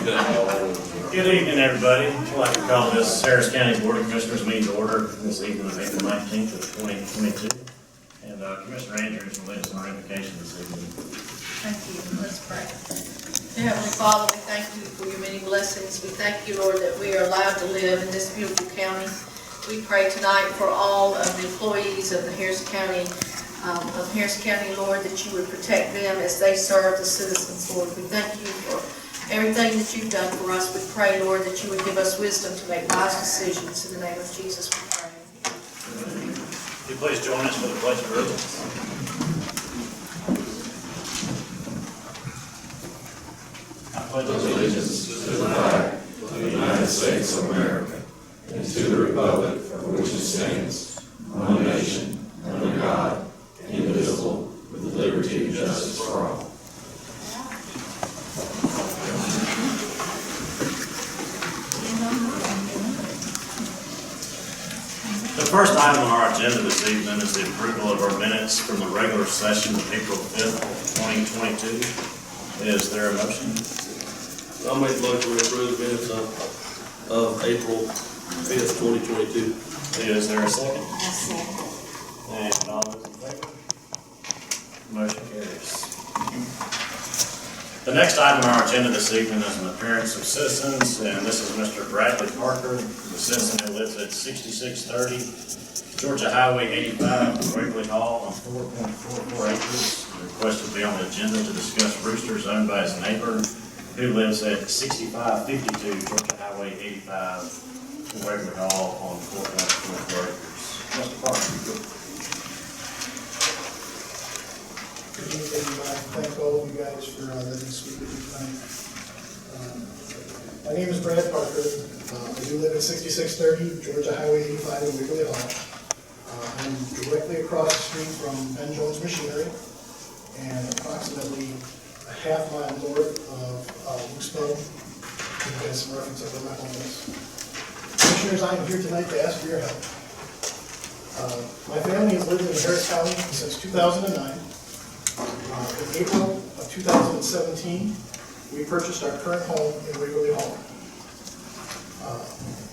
Good evening, everybody. I'd like to call this Harris County Board of Commissioners meeting to order this evening of April 19th of 2022. And Commissioner Andrews will lead us in our invocation this evening. Thank you. Let's pray. Dear Heavenly Father, we thank you for your many blessings. We thank you, Lord, that we are allowed to live in this beautiful county. We pray tonight for all of the employees of the Harris County, Lord, that you would protect them as they serve the citizens, Lord. We thank you for everything that you've done for us. We pray, Lord, that you would give us wisdom to make wise decisions. In the name of Jesus, we pray. Will you please join us for the Pledge of Allegiance? I pledge allegiance to the flag of the United States of America and to the republic for which it stands, one nation, under God, indivisible, with liberty and justice for all. The first item on our agenda this evening is the approval of our minutes from the regular session of April 5th, 2022. Is there a motion? I'll make the motion to approve the minutes of April 5th, 2022. Is there a second? And all those in favor? Motion carries. The next item on our agenda this evening is an appearance of citizens, and this is Mr. Bradley Parker, the citizen who lives at 6630 Georgia Highway 85, Waverly Hall, on 4.44 acres. The request will be on the agenda to discuss roosters owned by his neighbor who lives at 6552 Georgia Highway 85, Waverly Hall, on 4.44 acres. Mr. Parker, Good evening. Thank all of you guys for letting me speak with you tonight. My name is Brad Parker. I do live at 6630 Georgia Highway 85 in Waverly Hall. I'm directly across the street from Ben Jones Machinery and approximately a half mile north of Luxville. You guys some reference of where my home is. Commissioners, I am here tonight to ask for your help. My family has lived in Harris County since 2009. In April of 2017, we purchased our current home in Waverly Hall.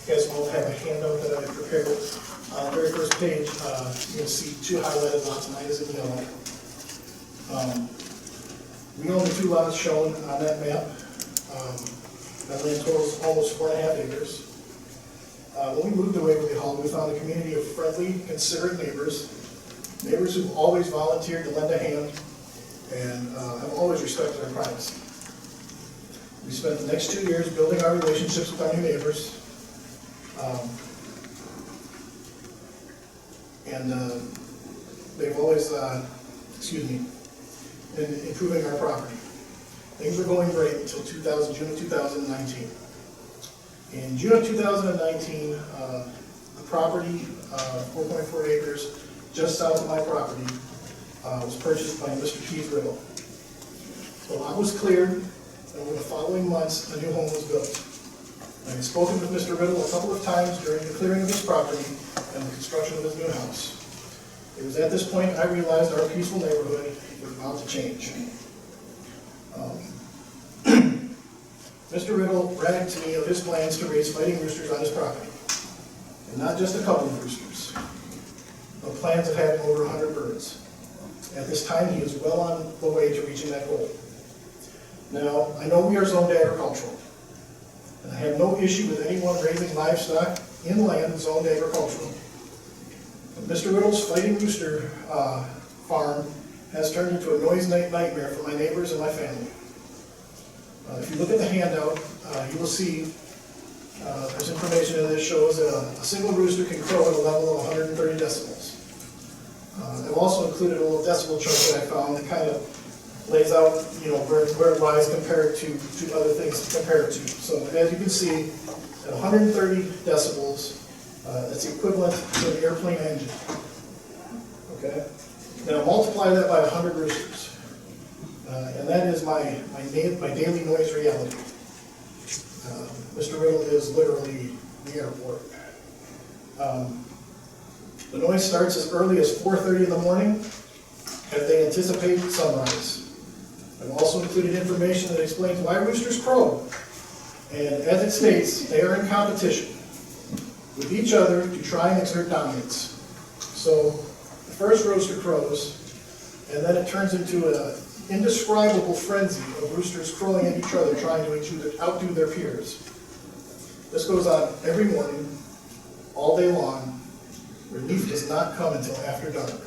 You guys all have a handout that I prepared. On the very first page, you can see two highlighted lots, mine is in yellow. We own the two lots shown on that map. That land totals almost 4.5 acres. When we moved to Waverly Hall, we found a community of friendly, considerate neighbors who've always volunteered to lend a hand and have always respected our privacy. We spent the next 2 years building our relationships with our new neighbors, and they've always, been improving our property. Things were going great until June of 2019. In June of 2019, the property, 4.4 acres, just south of my property, was purchased by Mr. Keith Riddle. The lot was cleared, and over the following months, a new home was built. I had spoken with Mr. Riddle a couple of times during the clearing of his property and the construction of his new house. It was at this point I realized our peaceful neighborhood was about to change. Mr. Riddle bragged to me of his plans to raise fighting roosters on his property. And not just a couple of roosters, but plans of having over 100 birds. At this time, he is well on the way to reaching that goal. Now, I know we are zoned agricultural, and I have no issue with anyone raising livestock in land zoned agricultural. But Mr. Riddle's fighting rooster farm has turned into a noise nightmare for my neighbors and my family. If you look at the handout, you will see there's information in this shows that a single rooster can crow at a level of 130 decibels. I've also included a little decibel chart that I found that kind of lays out, where it lies compared to other things to compare it to. So as you can see, at 130 decibels, that's equivalent to an airplane engine. Okay? Now multiply that by 100 roosters, and that is my daily noise reality. Mr. Riddle is literally the airport. The noise starts as early as 4:30 in the morning as they anticipate sunrise. I've also included information that explains why roosters crow And as it states, they are in competition with each other to try and exert dominance. So the first rooster crows, and then it turns into an indescribable frenzy of roosters crowing at each other, trying to outdo their peers. This goes on every morning, all day long. Relief does not come until after dark.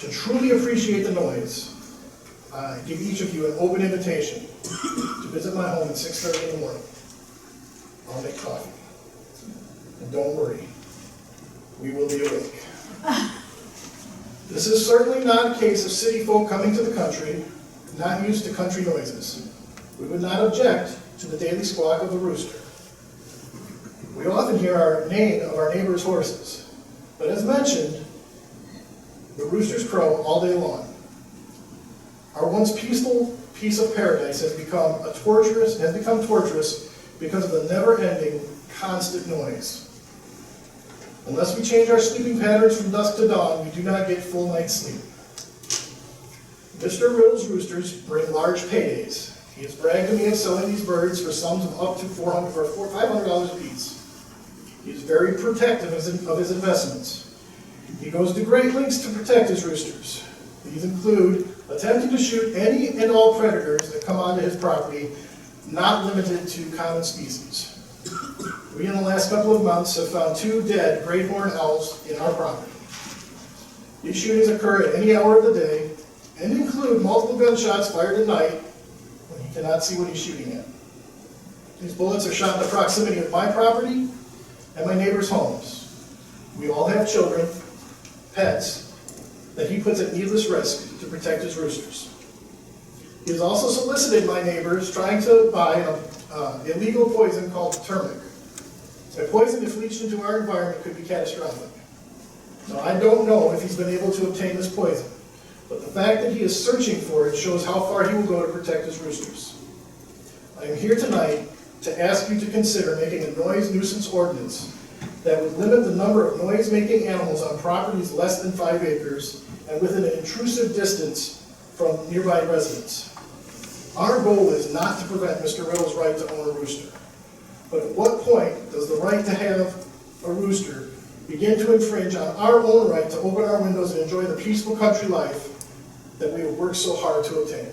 To truly appreciate the noise, I give each of you an open invitation to visit my home at 6:30 in the morning. I'll make coffee. And don't worry, we will be awake. This is certainly not a case of city folk coming to the country, not used to country noises. We would not object to the daily squawk of the rooster. We often hear our neighing of our neighbors' horses, but as mentioned, the roosters crow all day long. Our once peaceful piece of paradise has become torturous because of the never-ending, constant noise. Unless we change our sleeping patterns from dusk to dawn, we do not get full night's sleep. Mr. Riddle's roosters bring large paydays. He has bragged to me of selling these birds for sums of up to $400 or $500 apiece. He is very protective of his investments. He goes to great lengths to protect his roosters. These include attempting to shoot any and all predators that come onto his property, not limited to common species. We, in the last couple of months, have found 2 dead great horned owls in our property. These shootings occur at any hour of the day and include multiple gunshots fired at night when he cannot see what he's shooting at. These bullets are shot in the proximity of my property and my neighbors' homes. We all have children, pets, that he puts at needless risk to protect his roosters. He has also solicited my neighbors trying to buy an illegal poison called turmeric. A poison, if leached into our environment, could be catastrophic. Now, I don't know if he's been able to obtain this poison, but the fact that he is searching for it shows how far he will go to protect his roosters. I am here tonight to ask you to consider making a noise nuisance ordinance that would limit the number of noise-making animals on properties less than 5 acres and within an intrusive distance from nearby residents. Our goal is not to prevent Mr. Riddle's right to own a rooster. But at what point does the right to have a rooster begin to infringe on our own right to open our windows and enjoy the peaceful country life that we have worked so hard to obtain?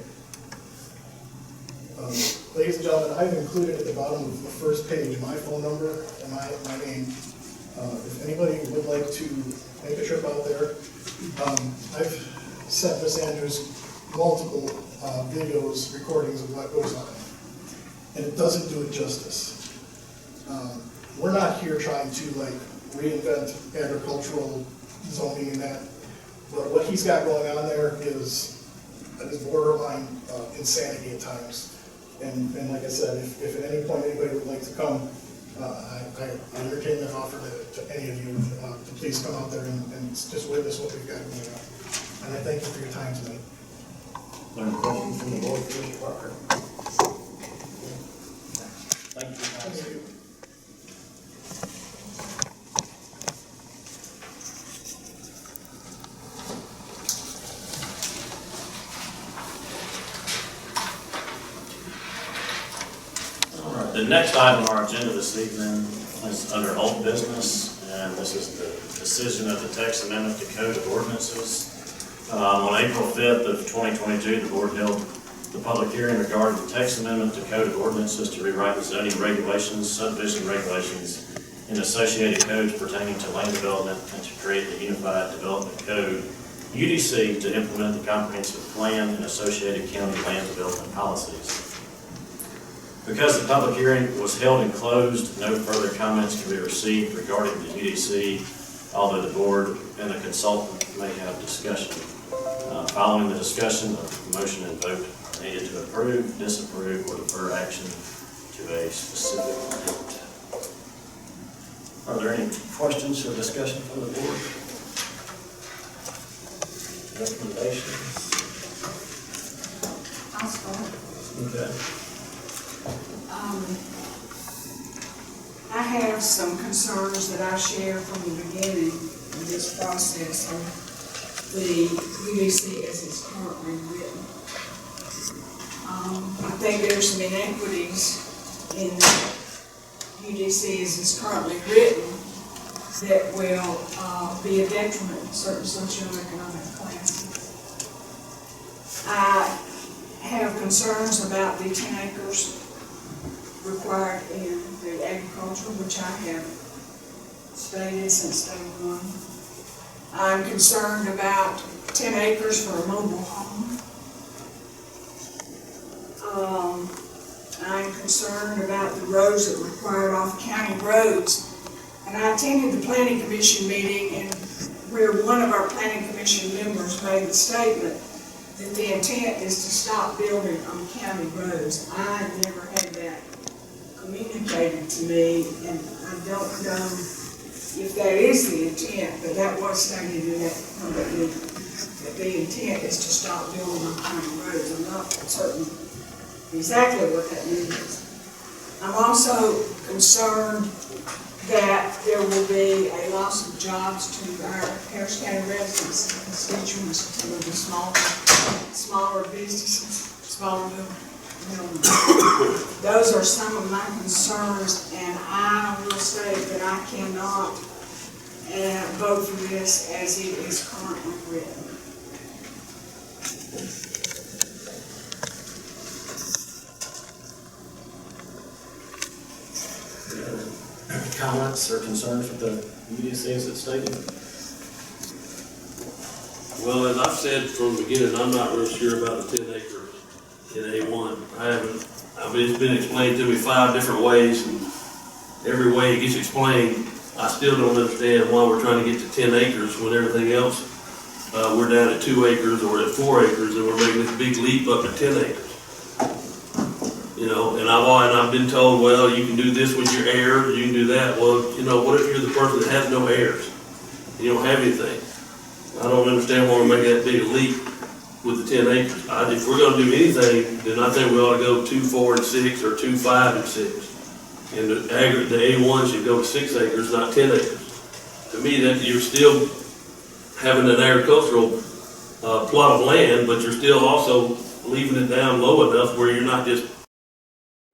Ladies and gentlemen, I've included at the bottom of the first page my phone number and my name. If anybody would like to make a trip out there, I've sent Ms. Andrews multiple videos, recordings of what goes on, and it doesn't do it justice. We're not here trying to reinvent agricultural zoning and that, but what he's got going on there is borderline insanity at times. And like I said, if at any point anybody would like to come, I entertain that offer to any of you to please come out there and just witness what we've got going on. And I thank you for your time tonight. Any questions from the board for Mr. Parker? Thank you. Thank you. The next item on our agenda this evening is under old business, and this is the decision of the text amendment to Code of Ordinances. On April 5th of 2022, the board held the public hearing regarding the text amendment to Code of Ordinances to rewrite the zoning regulations, subdivision regulations, and associated codes pertaining to land development, and to create the Unified Development Code, UDC, to implement the comprehensive plan and associated county land development policies. Because the public hearing was held and closed, no further comments can be received regarding the UDC, although the board and the consultant may have discussion. Following the discussion, a motion and vote are needed to approve, disapprove, or defer action to a specific date. Are there any questions or discussion from the board? Recommendations? I'll start. Okay. I have some concerns that I shared from the beginning of this process of the UDC as it's currently written. I think there's some inequities in UDC as it's currently written that will be a detriment to certain socioeconomic classes. I have concerns about the 10 acres required in the agriculture, which I have stated since day one. I'm concerned about 10 acres for a mobile home. I'm concerned about the roads that are required off county roads. And I attended the planning commission meeting and where one of our planning commission members made the statement that the intent is to stop building on county roads. I never had that communicated to me, and I don't know if that is the intent, but that was stated in that public meeting, that the intent is to stop building on county roads. I'm not certain exactly what that means. I'm also concerned that there will be a loss of jobs to our Harris County residents and constituents, to the smaller businesses, smaller buildings. Those are some of my concerns, and I will say that I cannot vote for this as it is currently written. Comments or concerns with the UDC as it's stated? Well, as I've said from the beginning, I'm not real sure about the 10 acres in A1. It's been explained to me 5 different ways, and every way it gets explained, I still don't understand why we're trying to get to 10 acres when everything else, we're down at 2 acres or at 4 acres, and we're making this big leap up to 10 acres. You know, and I've been told, well, you can do this with your heirs, you can do that. Well, you know, what if you're the person that has no heirs? You don't have anything. I don't understand why we're making that big a leap with the 10 acres. If we're gonna do anything, then I think we ought to go 2, 4, and 6, or 2, 5, and 6. And the A1 should go to 6 acres, not 10 acres. To me, that you're still having an agricultural plot of land, but you're still also leaving it down low enough where you're not just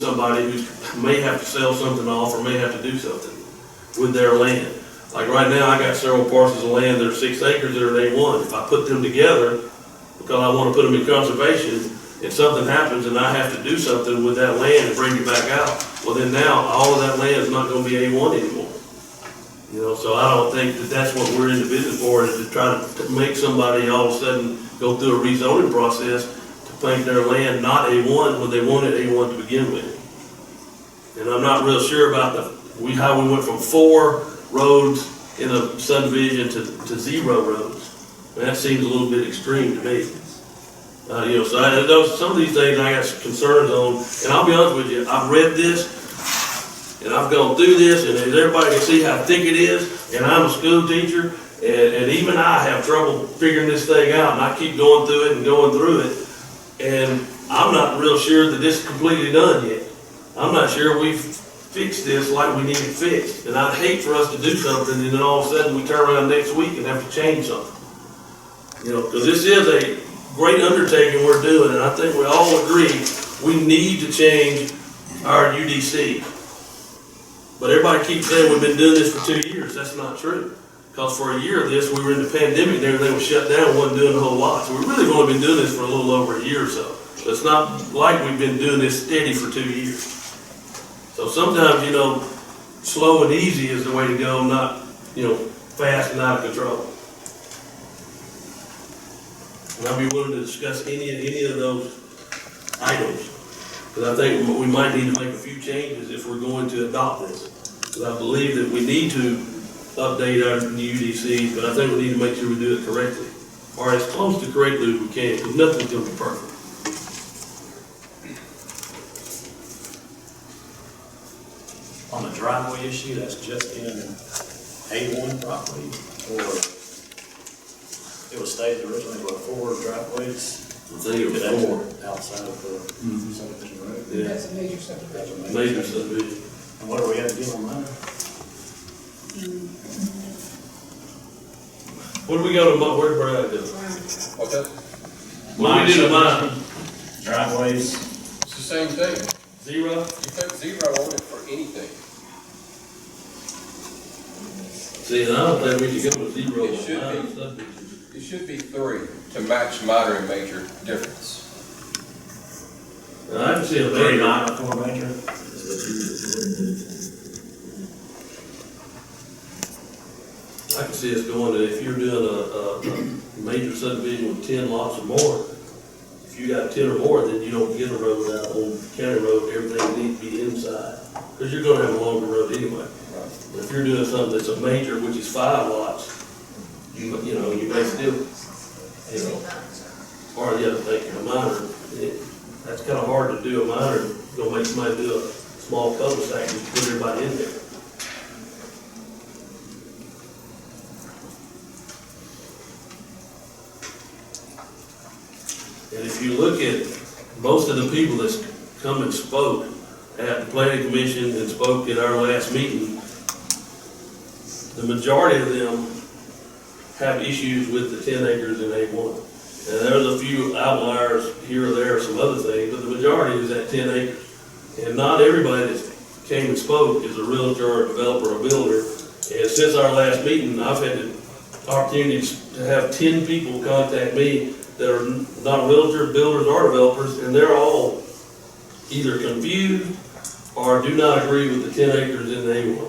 somebody who may have to sell something off or may have to do something with their land. Like right now, I got several parcels of land that are 6 acres that are A1. If I put them together, because I want to put them in conservation, if something happens and I have to do something with that land and bring it back out, well then now all of that land is not going to be A1 anymore. You know, so I don't think that that's what we're in the business for, is to try to make somebody all of a sudden go through a rezoning process to make their land not A1 when they wanted A1 to begin with. And I'm not real sure about how we went from 4 roads in a subdivision to 0 roads. That seems a little bit extreme to me. You know, so some of these things I got concerns on, and I'll be honest with you, I've read this, and I've gone through this, and as everybody can see how thick it is, and I'm a school teacher, and even I have trouble figuring this thing out, and I keep going through it and going through it, and I'm not real sure that this is completely done yet. I'm not sure we've fixed this like we need it fixed, and I'd hate for us to do something and then all of a sudden we turn around next week and have to change something. You know, because this is a great undertaking we're doing, and I think we all agree we need to change our UDC. But everybody keeps saying we've been doing this for 2 years. That's not true. Because for a year of this, we were in the pandemic and everything was shut down, wasn't doing a whole lot. So we've really only been doing this for a little over a year or so. So it's not like we've been doing this steady for 2 years. So sometimes, you know, slow and easy is the way to go, not, you know, fast and out of control. And I'll be willing to discuss any of those items. Because I think we might need to make a few changes if we're going to adopt this. Because I believe that we need to update our UDCs, but I think we need to make sure we do it correctly. Or as close to correctly as we can, because nothing's going to be perfect. On the driveway issue, that's just in A1 property, or it was stated originally with 4 driveways? I think it was 4. Outside of the subdivision road. Yeah. That's a major subdivision. Major subdivision. And what do we have to do on that? What do we go to, where did Brad go? Okay. What do we do to mine? Driveways, It's the same thing. 0? You put 0 on it for anything. See, and I don't think we should go with 0 It should on minor be. subdivisions. It should be 3 to match minor and major difference. Now, I can see a 3 major. minor, 4 major. I can see us going that if you're doing a major subdivision with 10 lots or more, if you got 10 or more, then you don't get a road out on county road, everything needs to be inside. Because you're gonna have a longer road anyway. But if you're doing something that's a major, which is 5 lots, you know, you may still, you know, or the other thing, a minor, that's kind of hard to do a minor, gonna make somebody do a small cul-de-sac and put everybody in there. And if you look at most of the people that's come and spoke at the planning commission and spoke at our last meeting, the majority of them have issues with the 10 acres in A1. And there's a few outliers here or there, some other things, but the majority is at 10 acres. And not everybody that came and spoke is a realtor or a developer or builder. And since our last meeting, I've had the opportunity to have 10 people contact me that are not realtors, builders, or developers, and they're all either confused or do not agree with the 10 acres in the A1.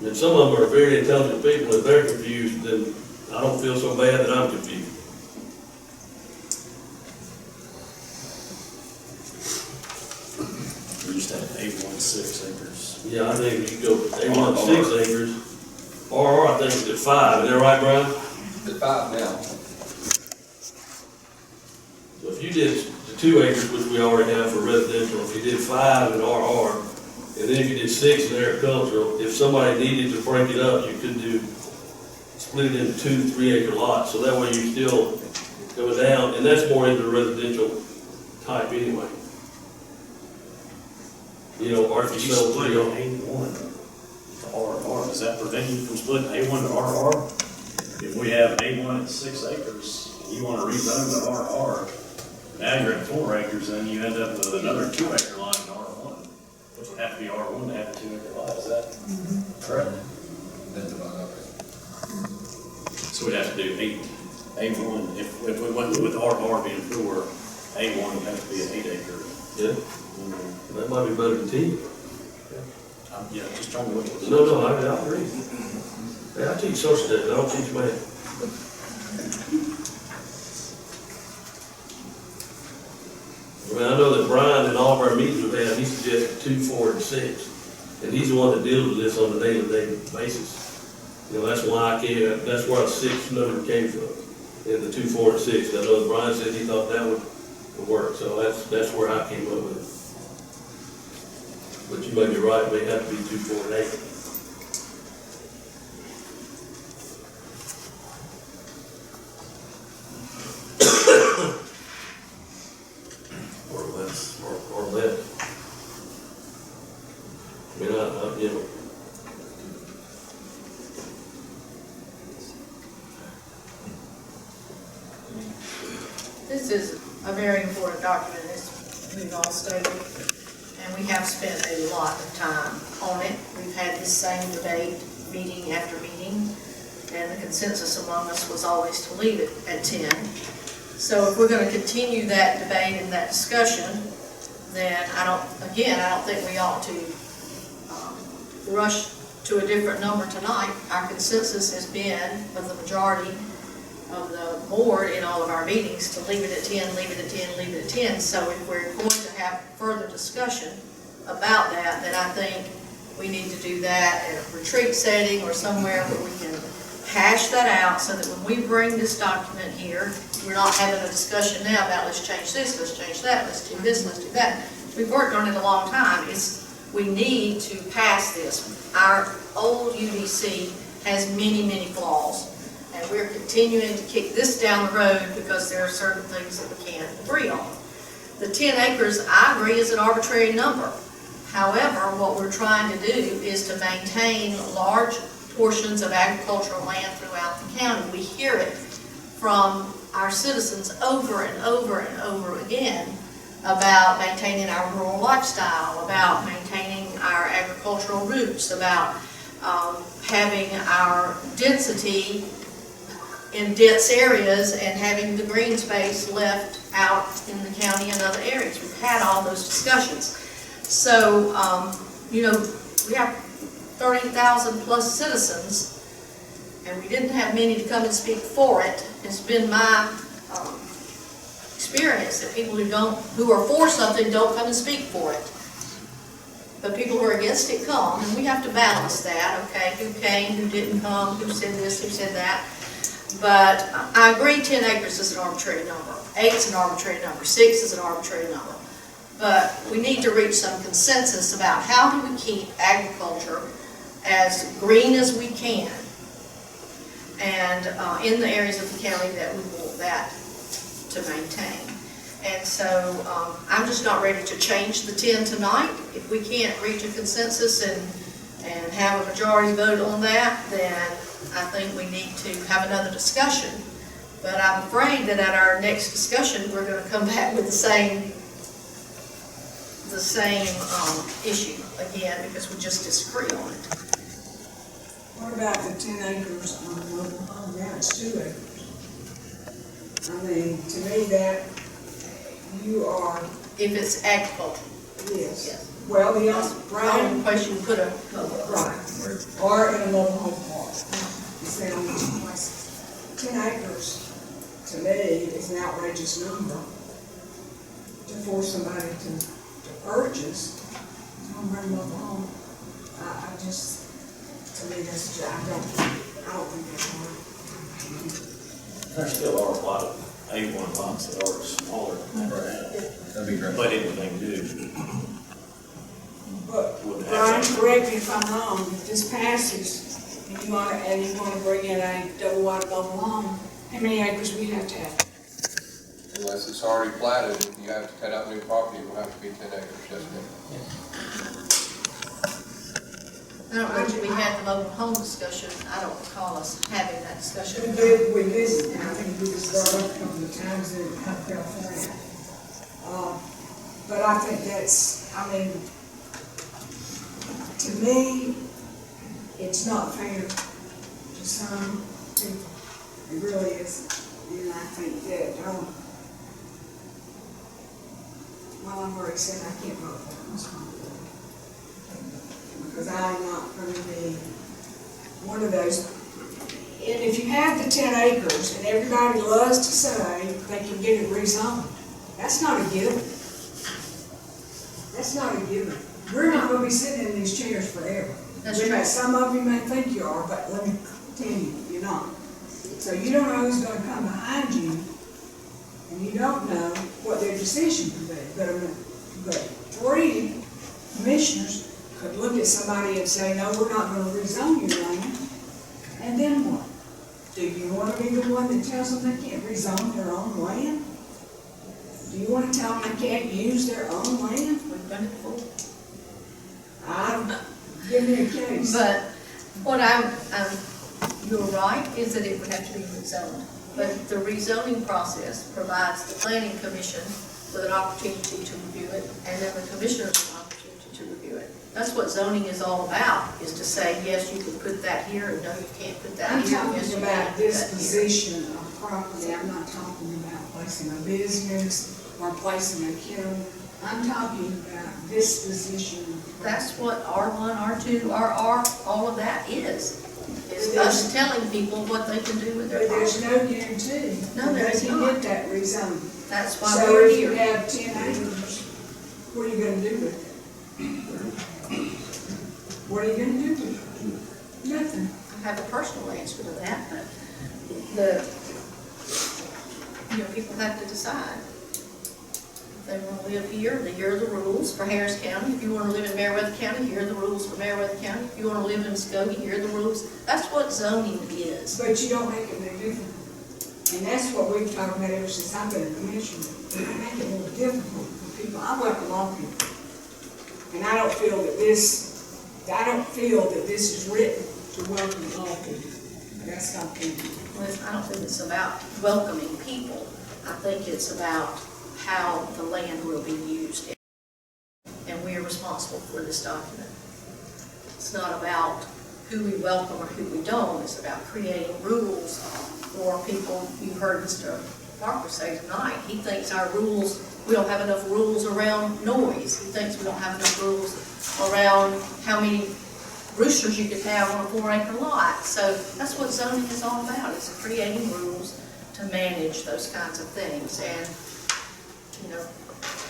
And some of them are very intelligent people. If they're confused, then I don't feel so bad that I'm confused. We used to have A1 6 acres. Yeah, I think we should go with A1 6 acres, or I think it's at 5. Is that right, Brian? At 5 now. So if you did the 2 acres, which we already have for residential, if you did 5 in RR, and then if you did 6 in agricultural, if somebody needed to break it up, you could do, split it into 2 3-acre lots, so that way you still go down, and that's more into the residential type anyway. You know, or if you You sell split 3 A1 to RR, does that prevent you from splitting A1 to RR? If we have A1 at 6 acres, you wanna rezone to RR, now you're at 4 acres, and you end up with another 2-acre lot in R1, which would have to be R1 to have a 2-acre lot, is that correct? So we'd have to do A1, if we went with RR being 4, A1 would have to be an 8-acre. Yeah, that might be better than 10. Yeah, just trying to look at. No, I agree. Yeah, I teach social studies, I don't teach math. I mean, I know that Brian, in all of our meetings we've had, he suggested 2, 4, and 6. And he's the one that deals with this on a day-to-day basis. You know, that's why that's where a 6 number came from, in the 2, 4, and 6. I know Brian said he thought that would work, so that's where I came up with it. But you may be right, it may have to be 2, 4, and 8. Or less. I mean, you know. This is a very important document, as we've all stated, and we have spent a lot of time on it. We've had this same debate meeting after meeting, and the consensus among us was always to leave it at 10. So if we're going to continue that debate and that discussion, then I don't think we ought to rush to a different number tonight. Our consensus has been, of the majority of the board in all of our meetings, to leave it at 10, leave it at 10, leave it at 10. So if we're going to have further discussion about that, then I think we need to do that in a retreat setting or somewhere where we can hash that out, so that when we bring this document here, we're not having a discussion now about let's change this, let's change that, let's do this, let's do that. We've worked on it a long time. We need to pass this. Our old UDC has many, many flaws, and we're continuing to kick this down the road because there are certain things that we can't agree on. The 10 acres, I agree, is an arbitrary number. However, what we're trying to do is to maintain large portions of agricultural land throughout the county. We hear it from our citizens over and over and over again about maintaining our rural lifestyle, about maintaining our agricultural roots, about having our density in dense areas and having the green space left out in the county and other areas. We've had all those discussions. So, you know, we have 30,000 plus citizens, and we didn't have many to come and speak for it. It's been my experience that people who are for something don't come and speak for it. But people who are against it come, and we have to balance that, okay? Who came, who didn't come, who said this, who said that. But I agree 10 acres is an arbitrary number. 8 is an arbitrary number. 6 is an arbitrary number. But we need to reach some consensus about how do we keep agriculture as green as we can, and in the areas of the county that we want that to maintain. And so I'm just not ready to change the 10 tonight. If we can't reach a consensus and have a majority vote on that, then I think we need to have another discussion. But I'm afraid that at our next discussion, we're going to come back with the same issue again, because we just disagree on it. What about the 10 acres on the mobile home? Now it's 2 acres. I mean, to me that you are, If it's agriculture. yes. Yes. Well, the Right, in question, put a right, or in a mobile home park. You say on these places. 10 acres, to me, is an outrageous number to force somebody to purchase a mobile home. I just, to me, that's, I don't think that's right. There still are a lot of A1 lots that are smaller than that. That'd be great. But anything new. But, Wouldn't have Brian, that. correct me if I'm wrong, if this passes, and you wanna bring in a double-wide mobile home, how many acres we have to have? Unless it's already platted, if you have to cut out new property, it will have to be 10 acres, doesn't it? I don't know if we had the mobile home discussion. I don't recall us having that discussion. We visited, and I think we just brought up a couple of times in California. But I think that's, I mean, to me, it's not fair to some people. It really is. And I think that, well, I've already said I can't vote for this one. Because I'm not going to be one of those. And if you have the 10 acres and everybody loves to say they can get it rezoned, that's not a given. That's not a given. We're not going to be sitting in these chairs forever. That's true. Some of you may think you are, but let me tell you, you're not. So you don't know who's going to come behind you, and you don't know what their decision could be. But 3 commissioners could look at somebody and say, no, we're not going to rezone your land. And then what? Do you want to be the one that tells them they can't rezone their own land? Do you want to tell them they can't use their own land? We've done it before. Give me a case. But what you're right, is that it would have to be rezoned. But the rezoning process provides the planning commission with an opportunity to review it, and then the commissioners an opportunity to review it. That's what zoning is all about, is to say, yes, you can put that here, and no, you can't put that I'm here. Yes, talking you about can put that here. disposition of property. I'm not talking about placing a business or placing a kennel. I'm talking about disposition of property. That's what R1, R2, RR, all of that is us telling people what they can do with their But there's property. no guarantee. No, there is that you not. get that rezoned. That's why So we're if you here. have 10 acres, what are you gonna do with it? What are you gonna do with it? Nothing. I have a personal answer to that, but people have to decide. If they want to live here, then here are the rules for Harris County. If you want to live in Meriwether County, here are the rules for Meriwether County. If you want to live in Muskogee, here are the rules. That's what zoning is. But you don't make it no different. And that's what we've talked about ever since I've been a commissioner. We make it more difficult for people. I work with law people. And I don't feel that this is written to welcome all people. That's not people. Well, I don't think it's about welcoming people. I think it's about how the land will be used. And we are responsible for this document. It's not about who we welcome or who we don't. It's about creating rules for people. You heard Mr. Parker say tonight, he thinks our rules, we don't have enough rules around noise. He thinks we don't have enough rules around how many roosters you could have on a 4-acre lot. So that's what zoning is all about. It's creating rules to manage those kinds of things. And, you know,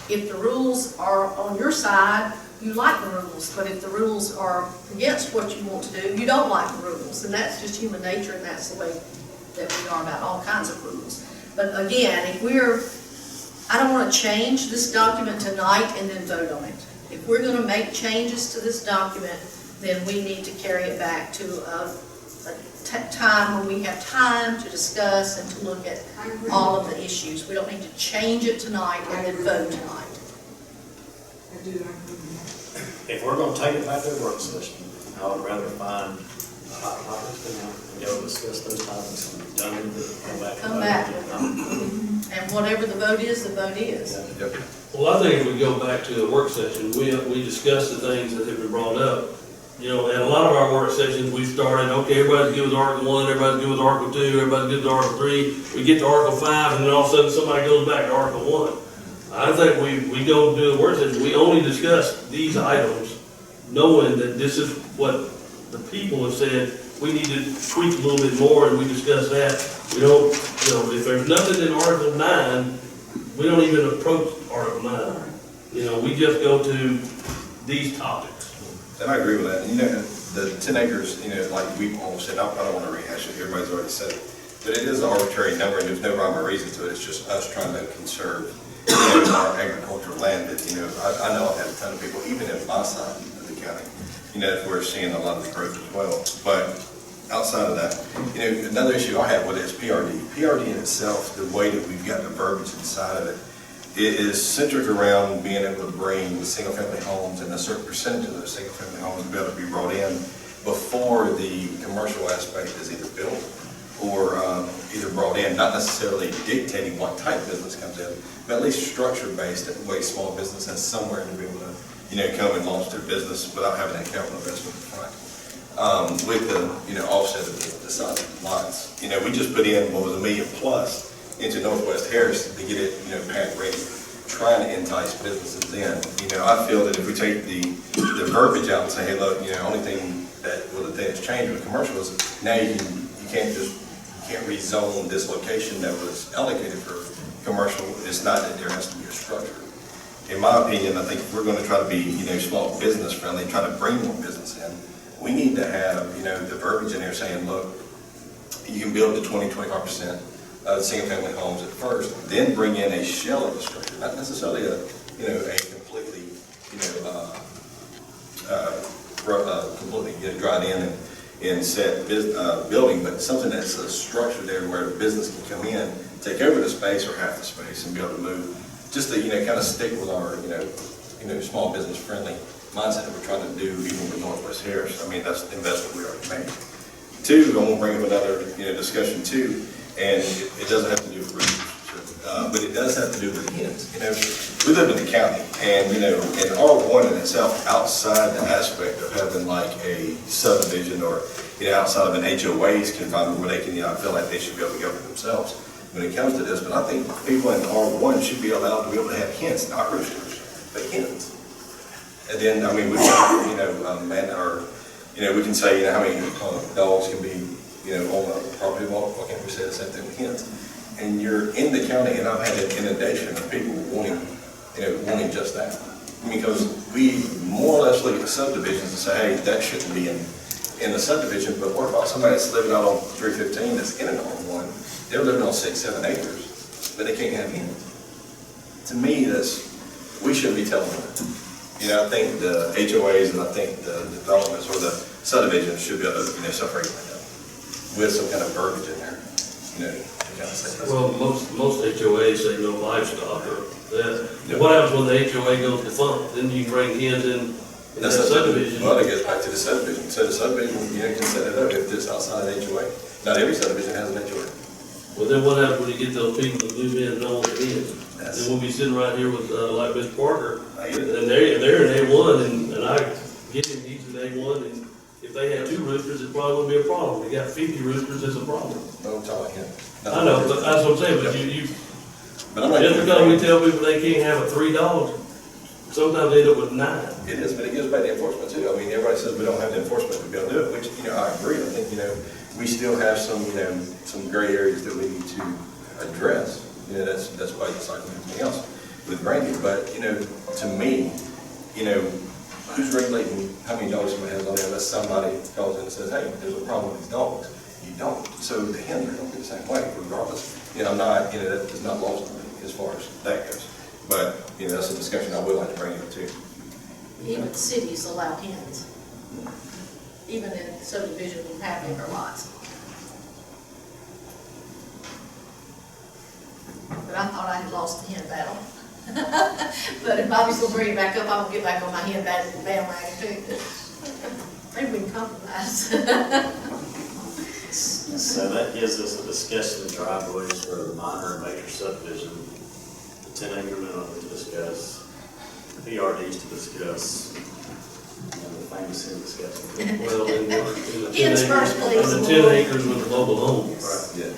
if the rules are on your side, you like the rules. But if the rules are against what you want to do, you don't like the rules. And that's just human nature, and that's the way that we are about all kinds of rules. But again, I don't want to change this document tonight and then vote on it. If we're going to make changes to this document, then we need to carry it back to a time when we have time to discuss and to look at all of the issues. We don't need to change it tonight and then vote tonight. I do agree with If we're gonna take it back to the work session, I would rather find hot topics and go discuss those topics and done with it, Come back with And whatever the vote is, the vote is. Yep. Well, I think if we go back to the work session, we discussed the things that have been brought up. You know, in a lot of our work sessions, we started, okay, everybody's good with Article 1, everybody's good with Article 2, everybody's good with Article 3. We get to Article 5, and then all of a sudden somebody goes back to Article 1. I think we go do the work session, we only discuss these items, knowing that this is what the people have said, we need to tweak a little bit more, and we discuss that. We don't, you know, if there's nothing in Article 9, we don't even approach Article 9. You know, we just go to these topics. And I agree with that. You know, the 10 acres, you know, like we've all said, I don't want to rehash it, everybody's already said it. But it is an arbitrary number, and there's no rhyme or reason to it. It's just us trying to conserve, you know, our agricultural land. That, you know, I know I've had a ton of people, even in my side of the county, you know, we're seeing a lot of the growth as well. But outside of that, you know, another issue I have with it is PRD. PRD in itself, the way that we've got the verbiage inside of it, it is centered around being able to bring the single-family homes and a certain percentage of those single-family homes to be able to be brought in before the commercial aspect is either built or either brought in, not necessarily dictating what type of business comes in, but at least structure-based, that way small business has somewhere to be able to, you know, come and launch their business without having that capital investment in front. With the, you know, offset of the size of the lots. You know, we just put in, what was $1 million plus into Northwest Harris to get it, you know, pack ready, trying to entice businesses in. You know, I feel that if we take the verbiage out and say, hey, look, you know, only thing that, well, the thing that's changed with commercial is now you can't rezone this location that was allocated for commercial. It's not that there has to be a structure. In my opinion, I think if we're going to try to be, you know, small business friendly, try to bring more business in, we need to have, you know, the verbiage in there saying, look, you can build to 20-25% of single-family homes at first, then bring in a shell of a structure, not necessarily a, you know, a completely, you know, completely, you know, dried in and set building, but something that's a structure there where a business can come in, take over the space or half the space and be able to move, just to, you know, kind of stick with our, you know, small business friendly mindset that we're trying to do even with Northwest Harris. I mean, that's the investment we already made. Two, I want to bring up another, you know, discussion too, and it doesn't have to do with roosters, but it does have to do with hens. You know, we live in the county, and, you know, in R1 in itself, outside the aspect of having like a subdivision or, you know, outside of an HOA's confinement where they can, you know, feel like they should be able to govern themselves when it comes to this, but I think people in R1 should be allowed to be able to have hens, not roosters, but hens. And then, I mean, we can, you know, you know, we can say, you know, how many dogs can be, you know, on a property. Why can't we say the same thing with hens? And you're in the county, and I've had an inundation of people wanting, you know, wanting just that. Because we more or less look at the subdivisions and say, hey, that shouldn't be in the subdivision, but what about somebody that's living out on 315 that's in an R1? They're living on 6-7 acres, but they can't have hens. To me, we shouldn't be telling them that. You know, I think the HOAs and I think the developments or the subdivisions should be able to, you know, separate that with some kind of verbiage in there, you know, to kind of say that's. Well, most HOAs say no livestock or that. Yeah. What happens when the HOA goes defunct? Then you bring hens in that subdivision. Well, it goes back to the subdivision. So the subdivision, you know, can set it up if it's outside of the HOA. Not every subdivision has an HOA. Well, then what happens when you get those people that move in and don't want to in? Then we'll be sitting right here with, like Mr. Parker, and they're in A1, and I get him, he's in A1, and if they had 2 roosters, it probably wouldn't be a problem. They got 50 roosters, it's a problem. Don't tell him. I know, but that's what I'm saying, but But I'm not. just because we tell people they can't have a 3 dogs, sometimes they end up with 9. It is, but it goes back to enforcement too. I mean, everybody says we don't have the enforcement to be able to do it, which, I agree. I think, we still have some, some gray areas that we need to address. That's why it's like anything else with Brandy. But, to me, who's regulating how many dogs somebody has on there unless somebody calls in and says, hey, there's a problem with these dogs. You don't. So the hens don't be the same way regardless. I'm not, that is not lost on me as far as that goes. But, that's a discussion I would like to bring up too. Even cities allow hens, even in subdivision with half-acre lots. But I thought I had lost the hen battle. But if Bobby's gonna bring it back up, I'm gonna get back on my hen bandwagon too. Maybe we can compromise. So that gives us a discussion of driveways for the minor and major subdivision, the 10-acre minimum to discuss, PRDs to discuss, and the famous hen discussion. Well, in the 10 Hens first, acres, please. in the 10 acres with the mobile home. Right. Yeah.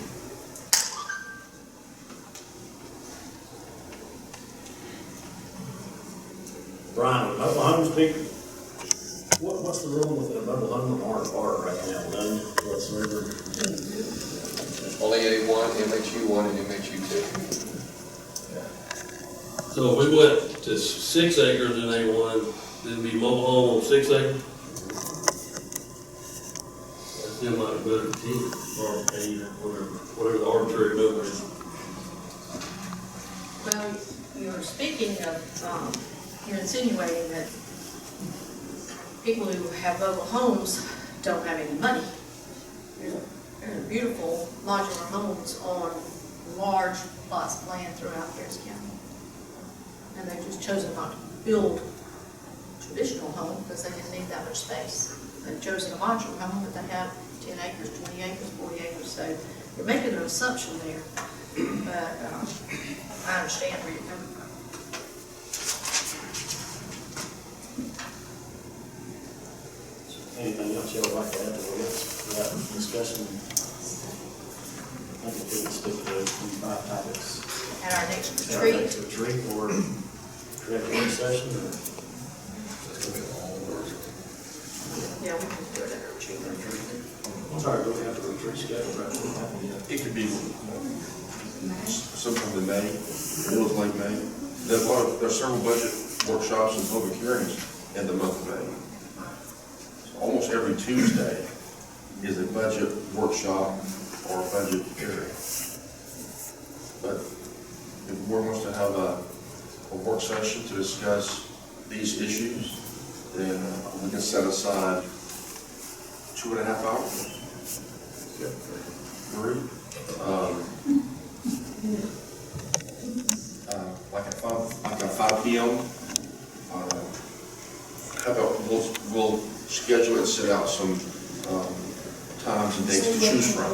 Brian, with mobile homes, people, what's the rule with the mobile home or R right now? None whatsoever? Only A1, MHU1, and MHU2. So if we went to 6 acres in A1, then it'd be mobile home on 6 acres? That still might be better than 10, or 8, or whatever the arbitrary number is. Well, you're speaking of, you're insinuating that people who have mobile homes don't have any money. There's beautiful modular homes on large plots of land throughout Harris County. And they've just chosen not to build a traditional home because they didn't need that much space. They've chosen a modular home, but they have 10 acres, 20 acres, 40 acres, so you're making an assumption there. But I understand where you're coming from. Anything else you would like to add to that discussion? I think we can stick to those 5 topics. At our next Is that our retreat, next retreat or direct work session or? yeah, we can do it at our retreat. I'm sorry, do we have a retreat scheduled right now? It could be sometime in May, middle of late May. There's several budget workshops and public hearings in the month of May. So almost every Tuesday is a budget workshop or a budget hearing. But if the board wants to have a work session to discuss these issues, then we can set aside 2.5 hours. 3. Like at 5 p.m. How about we'll schedule and set out some times and dates to choose from.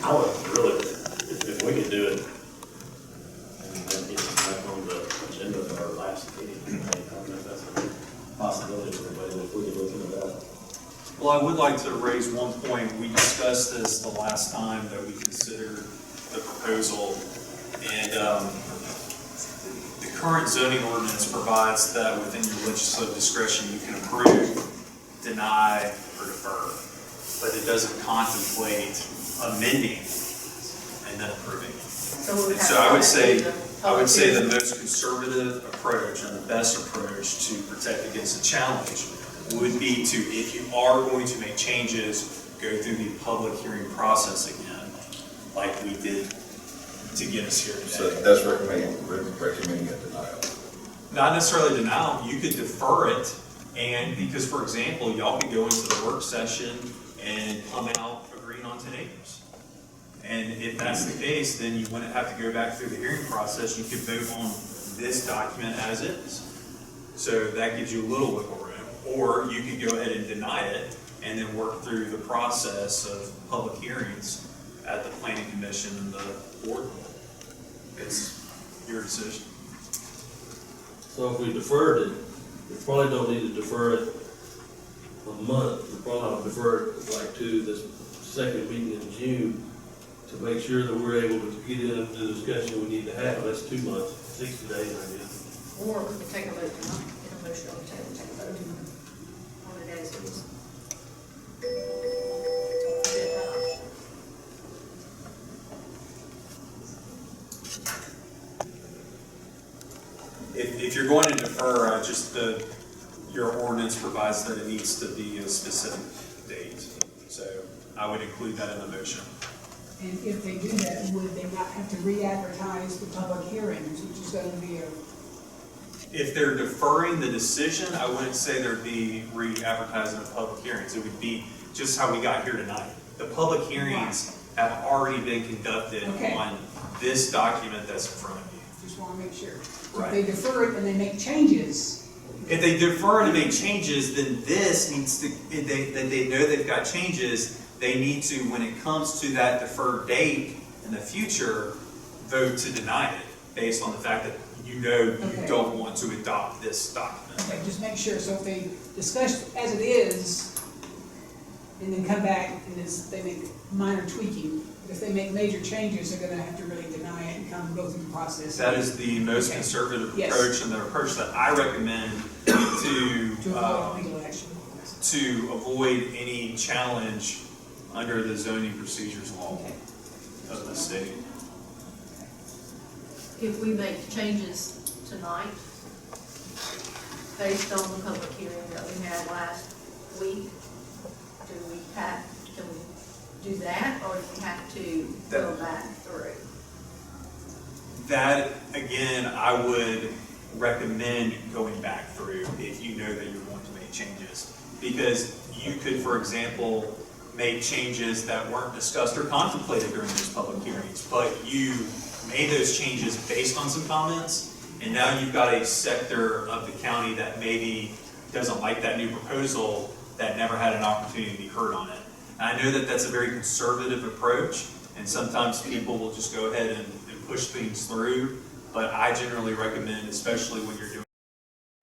I would really, if we could do it, and then get it back on the agenda for our last meeting, I don't know if that's a possibility for everybody, if we could look into that. Well, I would like to raise one point. We discussed this the last time that we considered the proposal, and the current zoning ordinance provides that within your legislative discretion, you can approve, deny, or defer, but it doesn't contemplate amending and then approving. So we would have So to I would do say, the I would say the public most conservative approach and the best approach to protect against a challenge would be to, if you are going to make changes, go through the public hearing process again, like we did to get us here So today. that's recommending a denial. Not necessarily denial, you could defer it, and because, for example, y'all could go into the work session and come out agreeing on 10 acres. And if that's the case, then you wouldn't have to go back through the hearing process, you could vote on this document as is. So that gives you a little wiggle room. Or you could go ahead and deny it and then work through the process of public hearings at the planning commission and the board. It's your decision. So if we deferred it, we probably don't need to defer it a month. We probably ought to defer it like to this second meeting in June to make sure that we're able to get into the discussion we need to have. That's 2 months, 60 days, I guess. Or we can take a vote tonight, get a motion on the table, take a vote on it as is. If you're going to defer, your ordinance provides that it needs to be a specific date. So I would include that in the motion. And if they do that, would they not have to re-advertise the public hearings, which is gonna be a, If they're deferring the decision, I wouldn't say there'd be re-advertising of public hearings. It would be just how we got here tonight. The public hearings have already been conducted Okay. on this document that's in front of you. just wanna make sure. Right. If they defer it and they make changes, If they defer and make changes, then this needs to, that they know they've got changes, they need to, when it comes to that deferred date in the future, vote to deny it, based on the fact that you know you Okay. don't want to adopt this document. okay, just make sure, so if they discuss as it is, and then come back and they make minor tweaking, but if they make major changes, they're gonna have to really deny it and come go through the process. That is the most Okay. conservative Yes. approach, and the approach that I recommend to, To avoid legal action. to avoid any challenge under the zoning procedures law Okay. of the state. If we make changes tonight, based on the public hearing that we had last week, can we do that, or do we have to go back through? That, again, I would recommend going back through if you know that you're going to make changes. Because you could, for example, make changes that weren't discussed or contemplated during those public hearings, but you made those changes based on some comments, and now you've got a sector of the county that maybe doesn't like that new proposal, that never had an opportunity to be heard on it. And I know that that's a very conservative approach, and sometimes people will just go ahead and push things through, but I generally recommend, especially when you're doing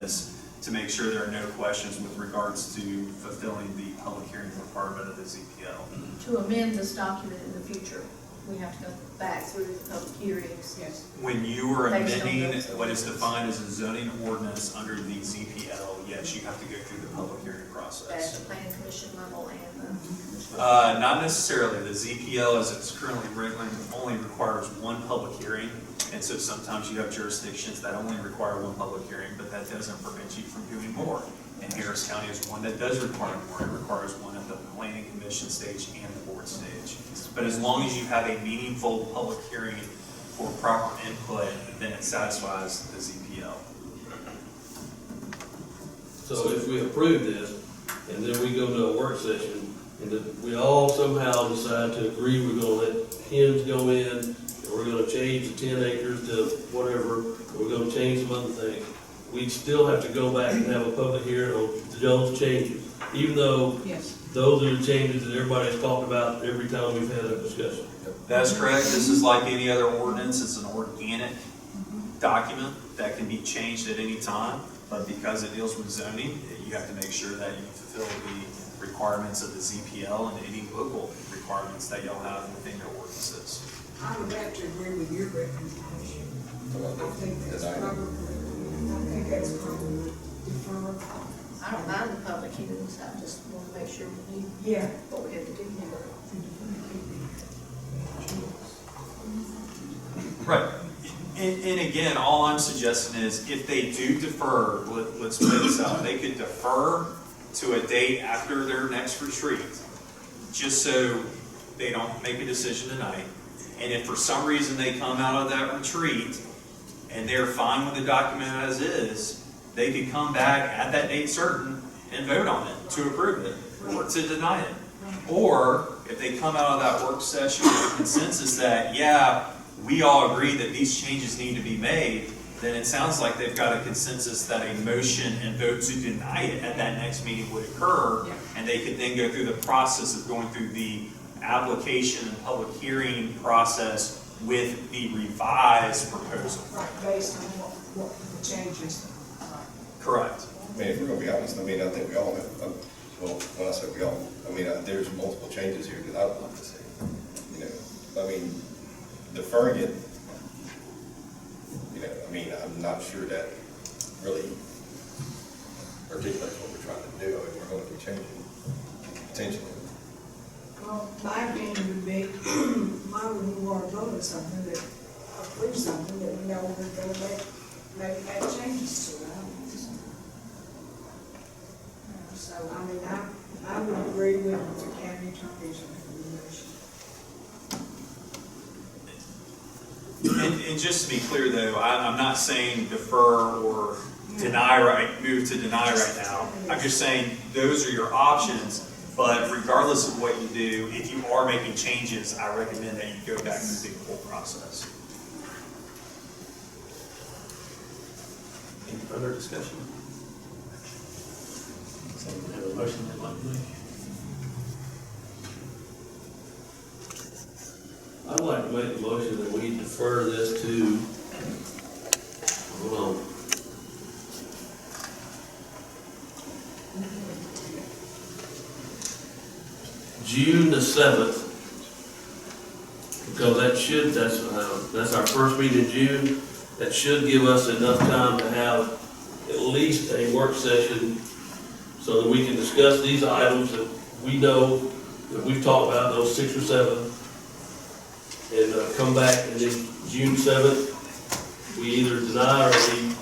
this, to make sure there are no questions with regards to fulfilling the public hearing requirement of the ZPL. To amend this document in the future, we have to go back through the public hearings. Yes. When you are Based on amending those what is defined as a zoning ordinance under the ZPL, yes, you have to go through the public hearing At process. the planning commission level and the. Not necessarily. The ZPL, as it's currently written, only requires one public hearing. And so sometimes you have jurisdictions that only require one public hearing, but that doesn't prevent you from doing more. And Harris County is one that does require more. It requires one at the planning commission stage and the board stage. But as long as you have a meaningful public hearing for proper input, then it satisfies the ZPL. So if we approve this, and then we go to a work session, and that we all somehow decide to agree we're gonna let hens go in, and we're gonna change the 10 acres to whatever, we're gonna change some other things, we'd still have to go back and have a public hearing on those changes, even though Yes. those are the changes that everybody's talked about every time we've had a discussion. That's correct. This is like any other ordinance. It's an organic document that can be changed at any time. But because it deals with zoning, you have to make sure that you fulfill the requirements of the ZPL and any local requirements that y'all have within your ordinances. I would have to agree with your recommendation. I think that's probably defer. I don't mind the public hearings, I just want to make sure we knew Yeah. what we had to do here. Right. And again, all I'm suggesting is if they do defer, let's play this out, they could defer to a date after their next retreat, just so they don't make a decision tonight. And if for some reason they come out of that retreat and they're fine with the document as is, they could come back at that date certain and vote on it, to approve it, or to deny it. Or if they come out of that work session with a consensus that, yeah, we all agree that these changes need to be made, then it sounds like they've got a consensus that a motion and vote to deny it at that next meeting would occur, and they could then go through the process of going through the application and public hearing process with the revised proposal. Right, based on what the changes. Correct. I mean, if we're gonna be honest, I mean, I think we all have, well, when I say we all, I mean, there's multiple changes here that I would like to see. You know, I mean, deferring it, you know, I mean, I'm not sure that really articulates what we're trying to do. I mean, we're gonna be changing potentially. Well, my opinion would be, why would we want to vote on something that, approve something that we know we're going to make changes to? I don't know. So, I mean, I would agree with the county attorney's recommendation. And just to be clear though, I'm not saying defer or move to deny right now. I'm just saying those are your options, but regardless of what you do, if you are making changes, I recommend that you go back through the whole process. Any further discussion? Someone have a motion they'd like to make? I'd like to make a motion that we defer this to, hold on. June the 7th, because that's our first meeting in June. That should give us enough time to have at least a work session so that we can discuss these items that we know, that we've talked about, those 6 or 7, and come back, and then June 7th, we either deny or we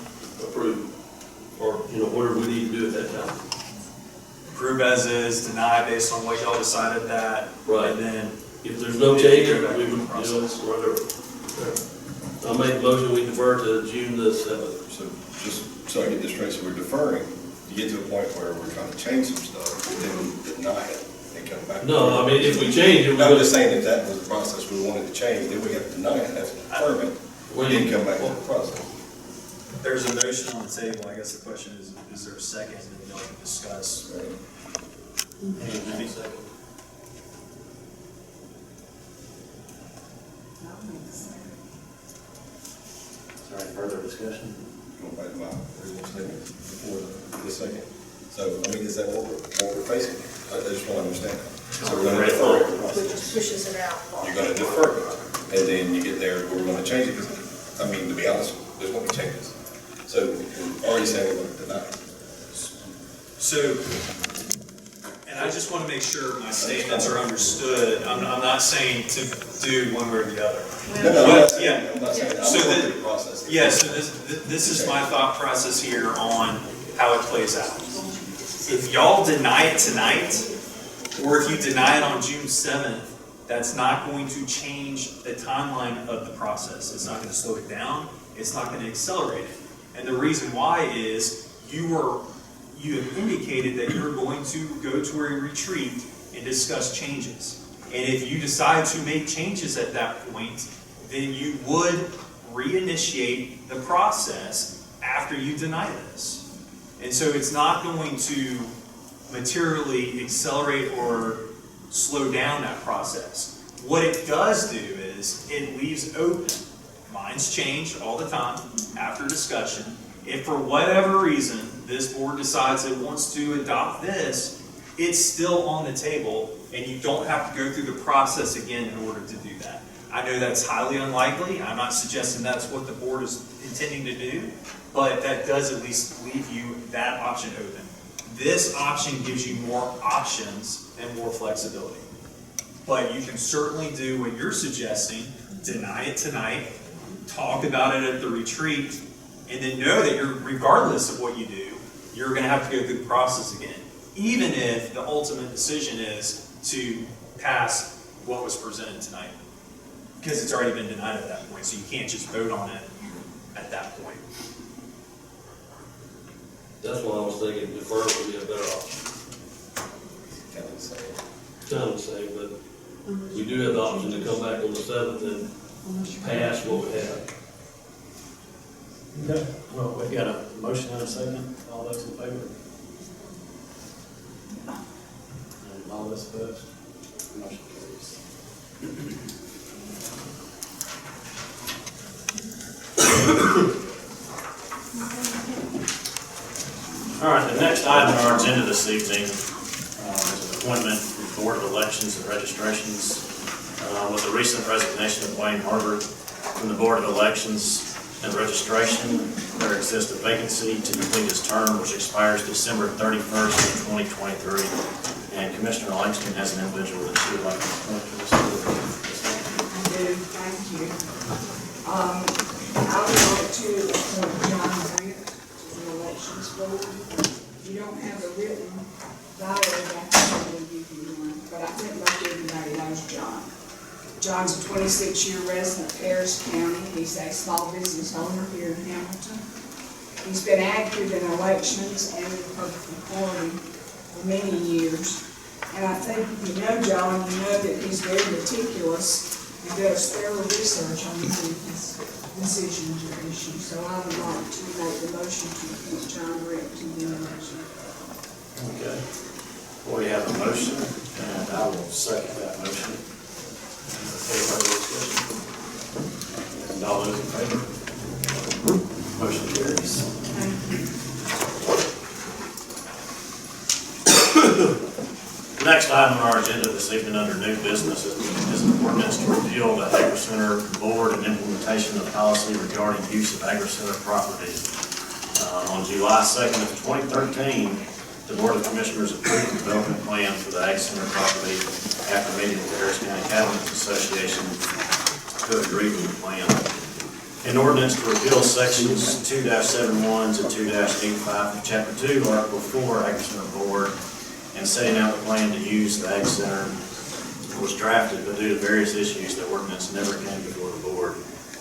approve, or, you know, whatever we need to do at that time. Approve as is, deny based on what y'all decided that. Right. And then If there's no change, we Go back would, to you the know, process. whatever. I'll make a motion, we defer to June the 7th. So just so I get this straight, so we're deferring to get to a point where we're trying to change some stuff, and then we deny it and come back. No, I mean, if we change it, I'm just saying if that was the process we wanted to change, then we have to deny it, that's deferment, Well, then come back to the process. there's a motion on the table. I guess the question is there a second? And then y'all can discuss. Right. Any second? Is there any further discussion? Going back to my original statement before the second. So, I mean, is that what we're facing? I just want to understand that. So we're gonna defer it. Which pushes it out. You're gonna defer it, and then you get there, we're gonna change it, because, I mean, to be honest, there's gonna be changes. So we're already saying we're gonna deny it. So, and I just want to make sure my statements are understood. I'm not saying to do one way or the other. No, I'm not saying, Yeah. I'm not saying, I'm So going the- through the process. Yeah, so this is my thought process here on how it plays out. If y'all deny it tonight, or if you deny it on June 7th, that's not going to change the timeline of the process. It's not going to slow it down. It's not going to accelerate it. And the reason why is you have indicated that you're going to go to a retreat and discuss changes. And if you decide to make changes at that point, then you would reinitiate the process after you deny this. And so it's not going to materially accelerate or slow down that process. What it does do is it leaves open. Minds change all the time after discussion. If for whatever reason this board decides it wants to adopt this, it's still on the table and you don't have to go through the process again in order to do that. I know that's highly unlikely. I'm not suggesting that's what the board is intending to do, but that does at least leave you that option open. This option gives you more options and more flexibility. But you can certainly do what you're suggesting, deny it tonight, talk about it at the retreat, and then know that regardless of what you do, you're going to have to go through the process again. Even if the ultimate decision is to pass what was presented tonight. Because it's already been denied at that point, so you can't just vote on it at that point. That's why I was thinking defer would be a better option. Kind of the same. Kind of the same, but we do have the option to come back on the 7th and pass what we have. Okay. Well, we've got a motion and a second. All those in favor? And all those opposed? Motion carries. All right, the next item on our agenda this evening is an appointment for the Board of Elections and Registrations. With the recent resignation of Wayne Harbert from the Board of Elections and Registration, there exists a vacancy to complete his term, which expires December 31st of 2023. And Commissioner Langston has an individual that she would like to appoint to this board. I do, thank you. I would like to appoint John Grant to the elections board. You don't have a written bio, I can probably give you one, but I think most everybody knows John. John's a 26-year resident of Harris County. He's a small business owner here in Hamilton. He's been active in elections and in public reporting for many years. And I think if you know John, you know that he's very meticulous and does thorough research on many of his decisions or issues. So I would like to make the motion to appoint John Grant to the election. Okay. Well, we have a motion, and I will second that motion. Any further discussion? And all those in favor? Motion carries. Thank you. The next item on our agenda this evening under new business is an ordinance to repeal the Agri Center Board and implementation of policy regarding use of Agri Center property. On July 2nd of 2013, the Board of Commissioners approved the development plan for the Ag Center property after meeting with the Harris County Cattlemen's Association to agree with the plan. An ordinance to repeal sections 2-71 to 2-85 of Chapter 2, Article 4, Ag Center Board, and setting out the plan to use the Ag Center was drafted, but due to various issues, the ordinance never came before the board.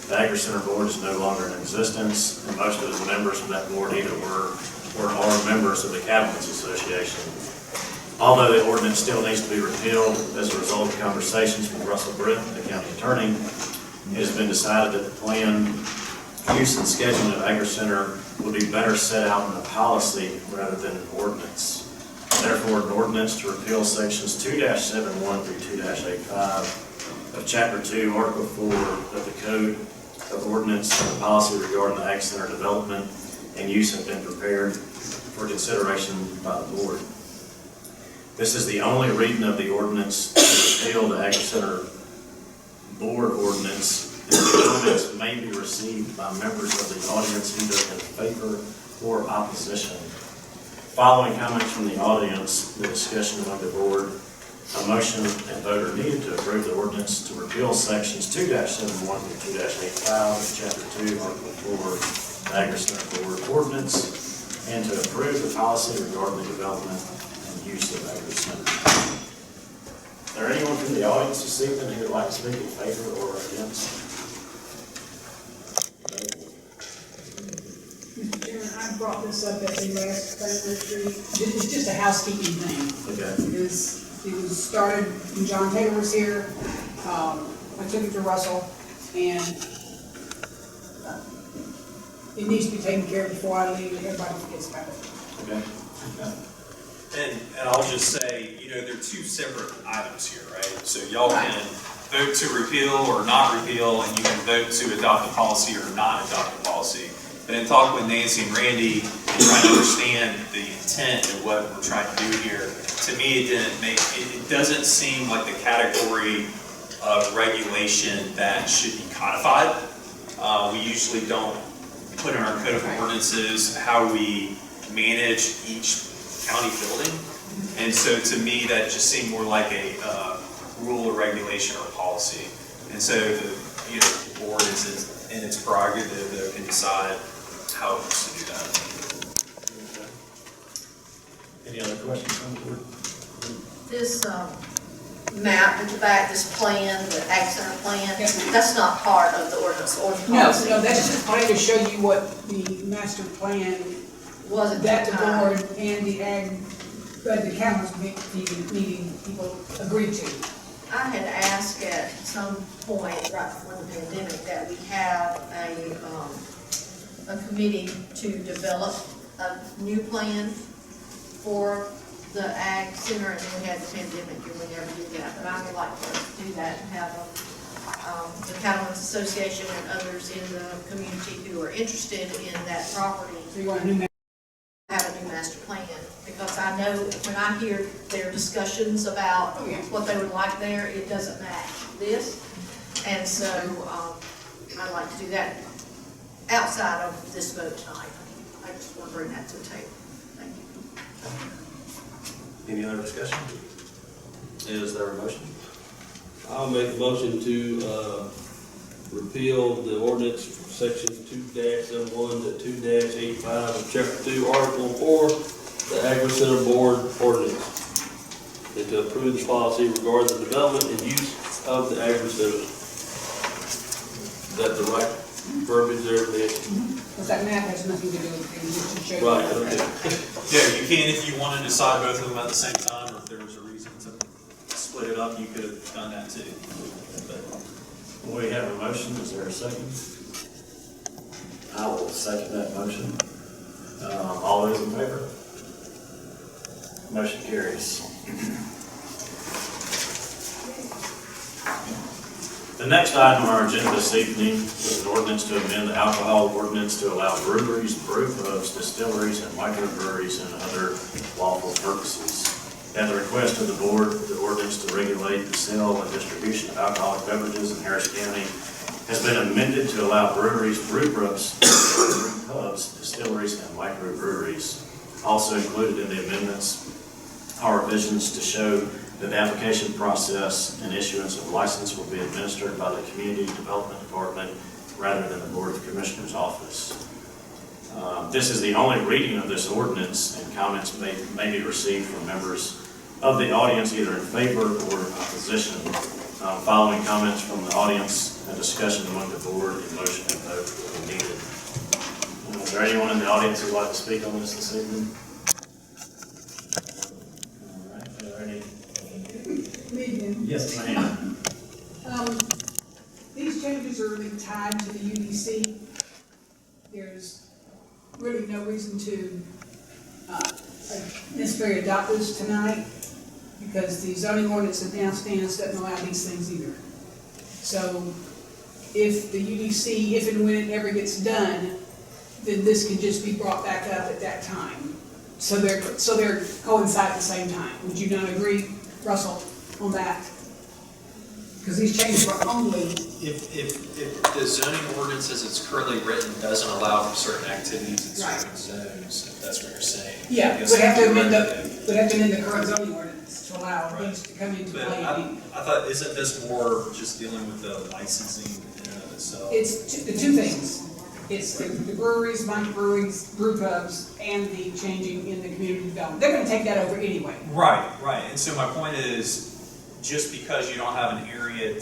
The Ag Center Board is no longer in existence, and most of the members of that board either were or are members of the Cattlemen's Association. Although the ordinance still needs to be repealed as a result of conversations with Russell Britt, the county attorney, it has been decided that the plan, use, and scheduling of Agri Center would be better set out in a policy rather than an ordinance. Therefore, an ordinance to repeal sections 2-71 through 2-85 of Chapter 2, Article 4 of the Code of Ordinance and the policy regarding the Ag Center development and use have been prepared for consideration by the board. This is the only reading of the ordinance to repeal the Ag Center Board ordinance, and the ordinance may be received by members of the audience either in favor or opposition. Following comments from the audience, the discussion among the board, a motion and vote are needed to approve the ordinance to repeal sections 2-71 through 2-85 of Chapter 2, Article 4, the Agri Center Board ordinance, and to approve the policy regarding the development and use of Agri Center. Is there anyone from the audience this evening who would like to speak in favor or against? Mr. Chairman, I brought this up at the last family retreat. It's just a housekeeping thing. Okay. It was started when John Taylor was here. I took it to Russell, and it needs to be taken care of before I leave. Everybody forgets about it. Okay. And I'll just say, there are two separate items here, right? So y'all can vote to repeal or not repeal, and you can vote to adopt the policy or not adopt the policy. But in talking with Nancy and Randy and trying to understand the intent of what we're trying to do here, to me it doesn't seem like the category of regulation that should be codified. We usually don't put in our code of ordinances how we manage each county building. And so to me, that just seemed more like a rule or regulation or policy. And so the board is in its prerogative that can decide how it wants to do that. Any other questions from the board? This map at the back, this plan, the Ag Center plan, Yes, ma'am. that's not part of the ordinance or the No, policy. that's just a plan to show you what the master plan Was at that that the time. board and the Cattlemen's meeting people agreed to. I had asked at some point, right before the pandemic, that we have a committee to develop a new plan for the ag center, and then we had the pandemic, and we never did that. But I would like to do that and have the Cattlemen's Association and others in the community who are interested in that property So you want a new map? have a new master plan, because I know when I hear their discussions about Oh, yeah. what they would like there, it doesn't match this. And so, I'd like to do that outside of this vote tonight. I just want to bring that to the table. Thank you. Any other discussion? Is there a motion? I'll make a motion to, repeal the ordinance from section 2-71 to 2-85 of chapter 2, article 4, the Agri Center Board ordinance. And to approve the policy regarding the development and use of the Agri Center. Is that the right verbiage there, Nick? Because that map has nothing to do with it, just to show you. Right, okay. Yeah, you can, if you wanted to decide both of them at the same time, or if there was a reason to split it up, you could have done that too. But We have a motion, is there a second? I will second that motion. All those in favor? Motion carries. The next item on our agenda this evening is an ordinance to amend the alcohol ordinance to allow breweries, brew pubs, distilleries, and microbreweries and other lawful purposes. At the request of the board, the ordinance to regulate the sale and distribution of alcoholic beverages in Harris County has been amended to allow breweries, brew pubs, distilleries, and microbreweries. Also included in the amendments are revisions to show that the application process and issuance of license will be administered by the Community Development Department rather than the Board of Commissioners Office. This is the only reading of this ordinance, and comments may be received from members of the audience either in favor or opposition. Following comments from the audience, a discussion among the board and motion and vote will be needed. Is there anyone in the audience who would like to speak on this evening? All right, are there any? Yes, ma'am. These changes are really tied to the UDC. There's really no reason to necessarily adopt this tonight, because the zoning ordinance that now stands doesn't allow these things either. So if the UDC, if and when it ever gets done, then this can just be brought back up at that time. So they're coincide at the same time. Would you not agree, Russell, on that? Because these changes are only, if the zoning ordinance as it's currently written doesn't allow for certain activities in certain zones, if that's what you're saying. yeah, I guess we'd have to you're amend right. the current zoning ordinance to allow things to come into But play. I thought, isn't this more just dealing with the licensing in and of itself? It's the two things. It's the breweries, microbreweries, brew pubs, and the changing in the community development. They're gonna take that over anyway. Right. And so my point is, just because you don't have an area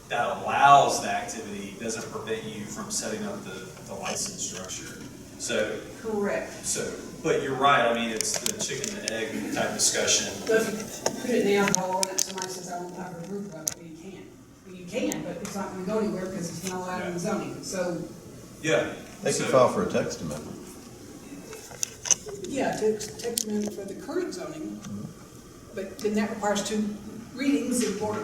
that allows the activity doesn't prevent you from setting up the license structure. So, Correct. but you're right, I mean, it's the chicken and egg type discussion. So if you put it in the alcohol ordinance, somebody says, I won't have a brew pub, well, you can't. Well, you can, but it's not gonna go anywhere because it's not allowed in the zoning. So, Yeah. They could file for a text amendment. yeah, text amendment for the current zoning, but then that requires 2 readings before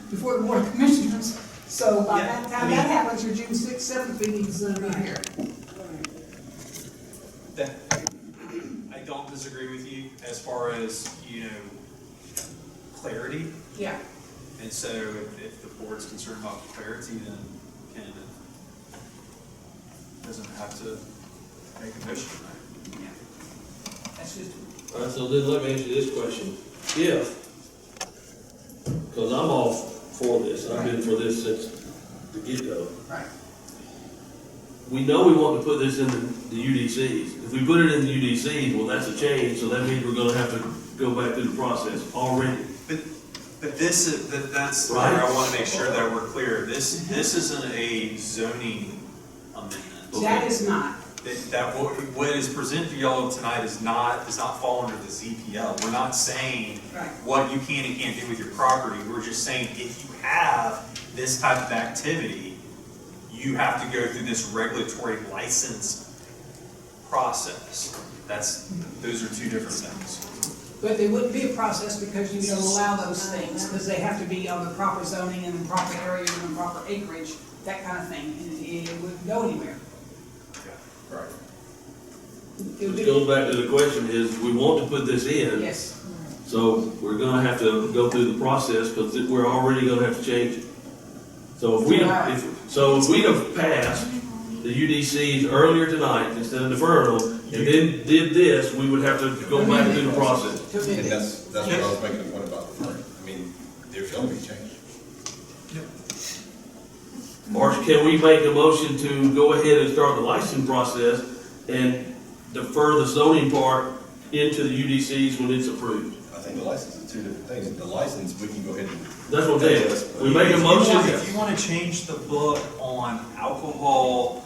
the Board of Commissioners. So by Yeah, that time that happens, your June 6th, 7th meeting is gonna be here. I don't disagree with you as far as, clarity. Yeah. And so if the board's concerned about clarity, then doesn't have to make a motion tonight. That's just. All right, so then let me ask you this question. If, because I'm all for this, I've been for this since the get-go. Right. We know we want to put this in the UDCs. If we put it in the UDCs, well, that's a change, so that means we're gonna have to go back through the process already. But that's where Right. I want to make sure that we're clear. This isn't a zoning amendment. That is not. That what is presented to y'all tonight does not fall under the ZPL. We're not saying Right. what you can and can't do with your property. We're just saying if you have this type of activity, you have to go through this regulatory license process. Those are two different things. But there wouldn't be a process because you don't allow those things, because they have to be on the proper zoning and the proper area and the proper acreage, that kind of thing, and it wouldn't go anywhere. Right. It would Which be- goes back to the question is, we want to put this in. Yes, So we're gonna have to go through the process, because we're already gonna have to change it. So if we'd have passed the UDCs earlier tonight, instead of deferring them, and then did this, we would have to go back through the process. to amend And it. that's what I was making the point about the front. I mean, there's gonna be change. Or can we make a motion to go ahead and start the licensing process and defer the zoning part into the UDCs when it's approved? I think the license is two different things. The license, we can go ahead and. That's what I'm saying. We make a motion. If you want to change the book on alcohol,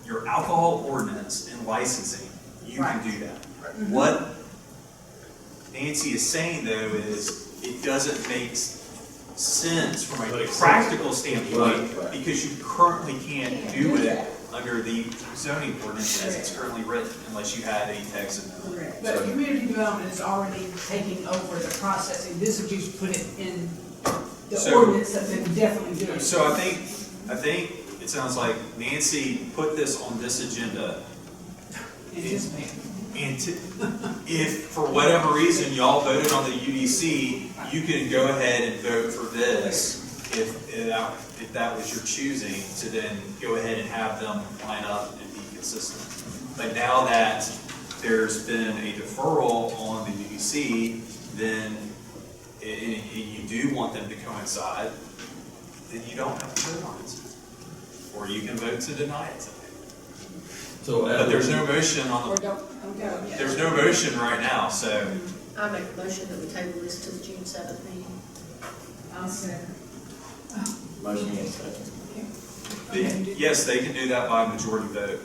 your alcohol ordinance and licensing, you can do that. What Nancy is saying though is, it doesn't make sense from a practical standpoint, Right. because you currently can't do it under the zoning ordinance as it's currently written, unless you had a text amendment. But community development is already taking over the processing, this would just put it in the So- ordinance that they definitely do. So I think it sounds like Nancy put this on this agenda. Anticipate. And if for whatever reason y'all voted on the UDC, you can go ahead and vote for this if that was your choosing, to then go ahead and have them line up and be consistent. But now that there's been a deferral on the UDC, then and you do want them to coincide, then you don't have to vote on it. Or you can vote to deny it tonight. So, But there's no motion on Or the, don't go yet. there's no motion right now, so. I make a motion that we table this to the June 7th meeting. I'll second. Motion and second. Yes, they can do that by majority vote.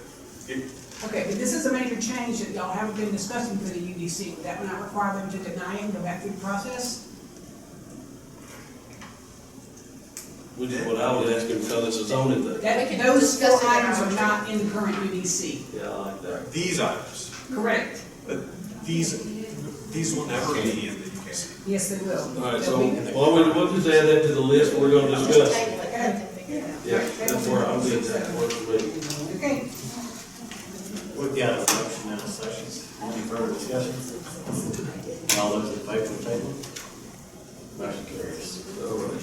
Okay, but this is a major change that y'all haven't been discussing for the UDC, would that not require them to deny it and go back through the process? which is what I was asking, because it's a zoning thing. That, We can those discuss four it in items our are not in the current UDC. Yeah, I like that. These items, Correct. but these will never be in the UDC. Yes, they will. All right, so, They'll be- we'll just add that to the list we're gonna discuss. Table it, let them figure it out. Yeah, that's where I'm getting that work for me. Okay, We've got a motion and a second. Any further discussion? All those in favor of the table? Motion carries. All right.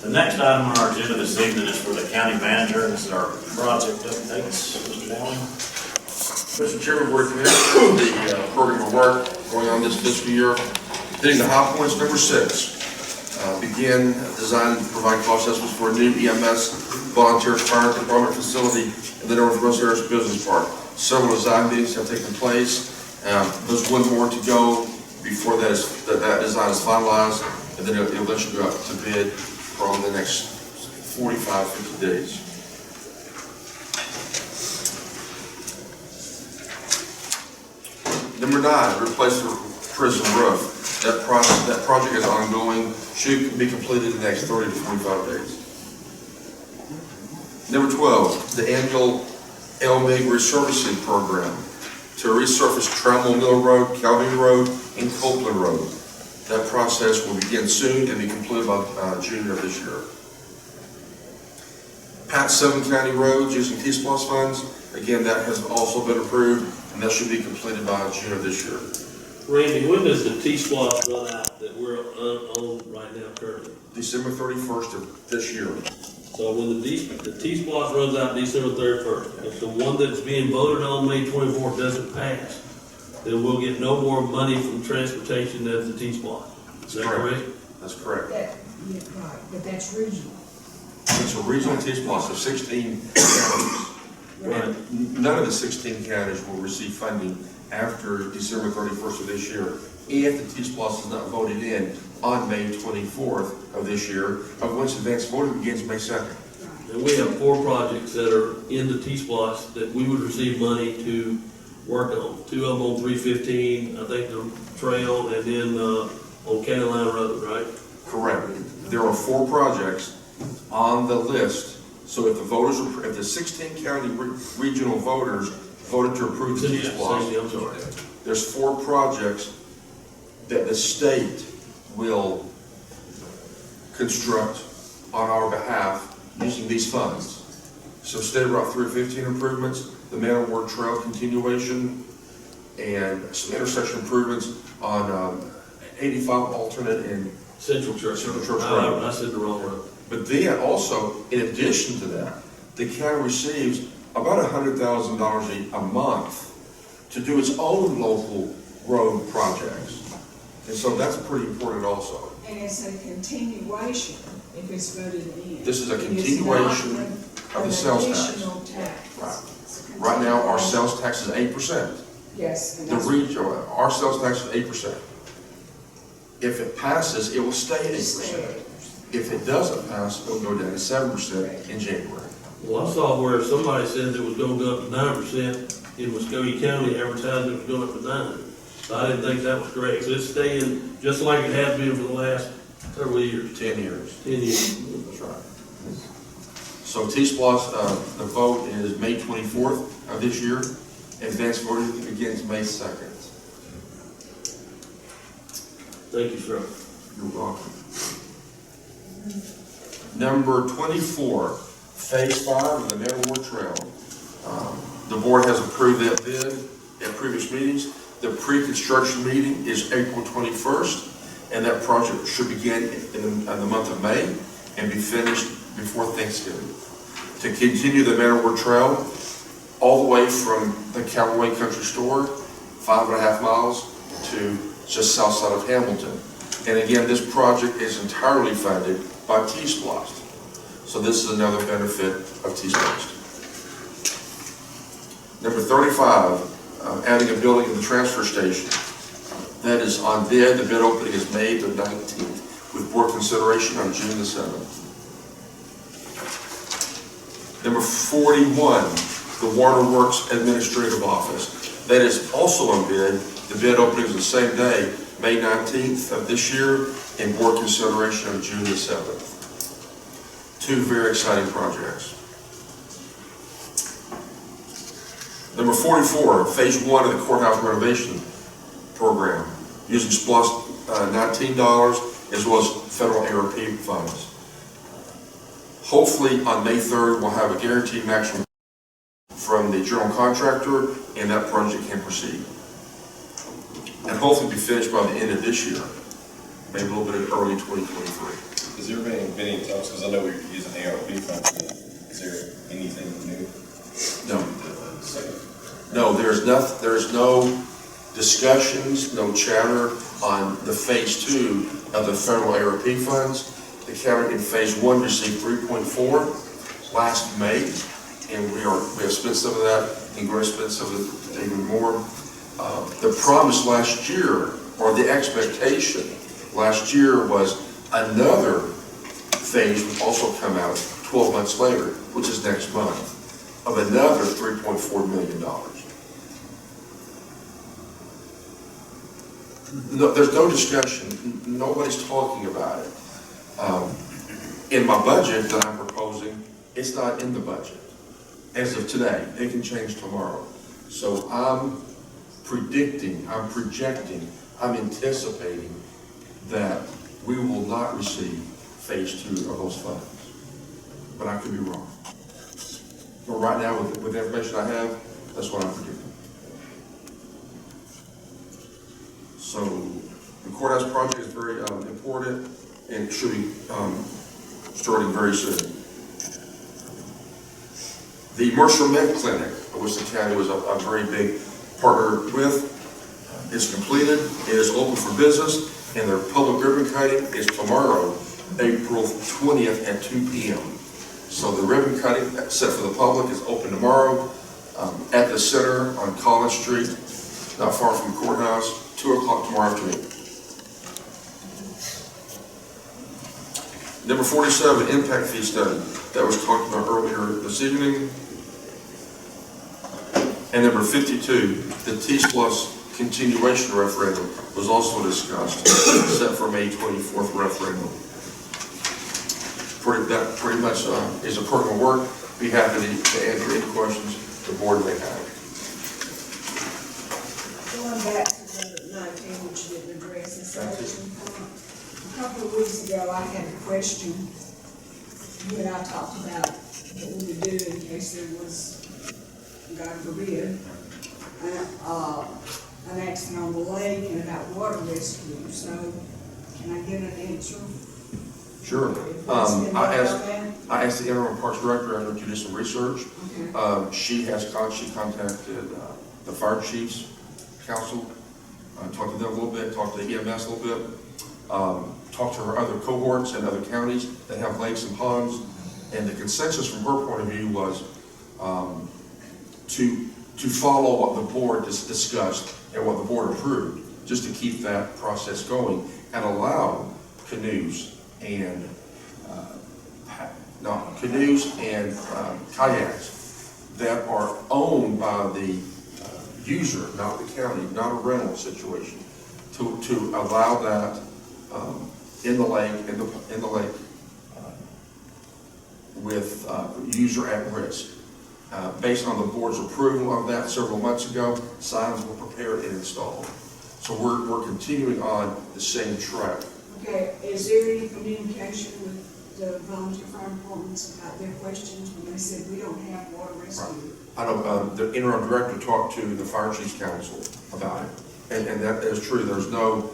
The next item on our agenda this evening is for the county manager. This is our project updates. Mr. Dowling? Mr. Chairman, Board of Commissioners, the program of work going on this fiscal year, hitting the high points, number 6. Begin design and provide cost estimates for a new EMS volunteer fire department facility in the North Mercer Business Park. Several design meetings have taken place. There's one more to go before that design is finalized, and then it'll eventually go out to bid from the next 45, 50 days. Number 9, replace the prison roof. That project is ongoing, should be completed in the next 30 to 45 days. Number 12, the annual LMIG resurfacing program to resurface Trammell Mill Road, Calvin Road, and Copeland Road. That process will begin soon and be completed by June of this year. Pat 7 county roads using T-SPLOST funds. Again, that has also been approved, and that should be completed by June of this year. Randy, when does the T-SPLOST run out that we're on right now currently? December 31st of this year. So when the T-SPLOST runs out December 31st, if the one that's being voted on May 24th doesn't pass, then we'll get no more money from transportation than the T-SPLOST. Is that correct? That's correct. that, yeah, right, but that's regional. It's a regional T-SPLOST of 16 counties. Right. None of the 16 counties will receive funding after December 31st of this year if the T-SPLOST is not voted in on May 24th of this year, of which advanced voting begins May 2nd. And we have 4 projects that are in the T-SPLOST that we would receive money to work on. 2 of them on 315, I think the trail, and then on County Line Road, right? Correct. There are 4 projects on the list, so if the voters, if the 16 county regional voters voted to approve the T-Splosh. Cindy, I'm sorry. There's 4 projects that the state will construct on our behalf using these funds. So State Route 315 improvements, the Man of War Trail continuation, and some intersection improvements on 85 alternate and Central Church. Central Church Road. I said the wrong road. But then also, in addition to that, the county receives about $100,000 a month to do its own local road projects. And so that's pretty important also. And it's a continuation if it's voted in. This is a It continuation not of the sales tax. Additional tax. Right. It's a Right now, our continuation. sales tax is 8%. Yes. And The that's regional, our sales tax is 8%. If it passes, it will stay at Stay 8%. at 8%. If it doesn't pass, it'll go down to 7% in January. Well, I saw where somebody said it was gonna go up to 9% in Muskogee County, advertising it was going up to 9%. So I didn't think that was correct. So it's staying just like it has been for the last several years. 10 years. 10 years. That's right. So T-Splosh, the vote is May 24th of this year. Advanced voting begins May 2nd. Thank you, sir. You're welcome. Number 24, Phase 5 of the Man of War Trail. The board has approved that bid at previous meetings. The pre-construction meeting is April 21st, and that project should begin in the month of May and be finished before Thanksgiving. To continue the Man of War Trail all the way from the Callaway Country Store, 5.5 miles, to just south side of Hamilton. And again, this project is entirely funded by T-Splosh. So this is another benefit of T-Splosh. Number 35, adding a building in the transfer station. That is on bid. The bid opening is May the 19th, with board consideration on June the 7th. Number 41, the Waterworks Administrative Office. That is also on bid. The bid opening is the same day, May 19th of this year, and board consideration on June the 7th. 2 very exciting projects. Number 44, Phase 1 of the courthouse renovation program, using SPLOST $19 as well as federal ARP funds. Hopefully on May 3rd, we'll have a guaranteed maximum from the general contractor, and that project can proceed. And hopefully be finished by the end of this year, maybe a little bit of early 2023. Has there been any talks, because I know we're using ARP funds, is there anything new? No. No, there's no discussions, no chatter on the Phase 2 of the federal ARP funds. The county in Phase 1 received 3.4 last May, and we have spent some of that, and we're going to spend some of it even more. The promise last year, or the expectation last year, was another phase would also come out 12 months later, which is next month, of another $3.4 million. No, there's no discussion. Nobody's talking about it. In my budget that I'm proposing, it's not in the budget as of today. It can change tomorrow. So I'm predicting, I'm projecting, I'm anticipating that we will not receive Phase 2 of those funds. But I could be wrong. But right now, with the information I have, that's what I'm predicting. So the courthouse project is very important, and it should be starting very soon. The Mercer Med Clinic, which the county was a very big partner with, is completed. It is open for business, and their public ribbon cutting is tomorrow, April 20th at 2 p.m. So the ribbon cutting set for the public is open tomorrow at the center on Collins Street, not far from the courthouse, 2 o'clock tomorrow afternoon. Number 47, impact fee study that was talked about earlier this evening. And number 52, the T-Splosh continuation referendum was also discussed, set for May 24th referendum. That pretty much is a program of work. Be happy to answer any questions the board may have. back to the 19, which you didn't address, and so, a couple of weeks ago, I had a question when I talked about what we would do in case there was, God forbid, an accident on the lake and about water rescue, so can I get an answer? Sure. If that's been done on that? I asked the interim parks director after to do some research. Okay. She contacted the fire chiefs council, talked to them a little bit, talked to the EMS a little bit, talked to her other cohorts and other counties that have lakes and ponds, and the consensus from her point of view was to follow what the board discussed and what the board approved, just to keep that process going and allow canoes and kayaks that are owned by the user, not the county, not a rental situation, to allow that in the lake with user at risk. Based on the board's approval of that several months ago, signs were prepared and installed. So we're continuing on the same track. Okay, is there any communication with the volunteer fire departments about their questions when they said we don't have water rescue? I know the interim director talked to the fire chiefs council about it, and that is true. There's no,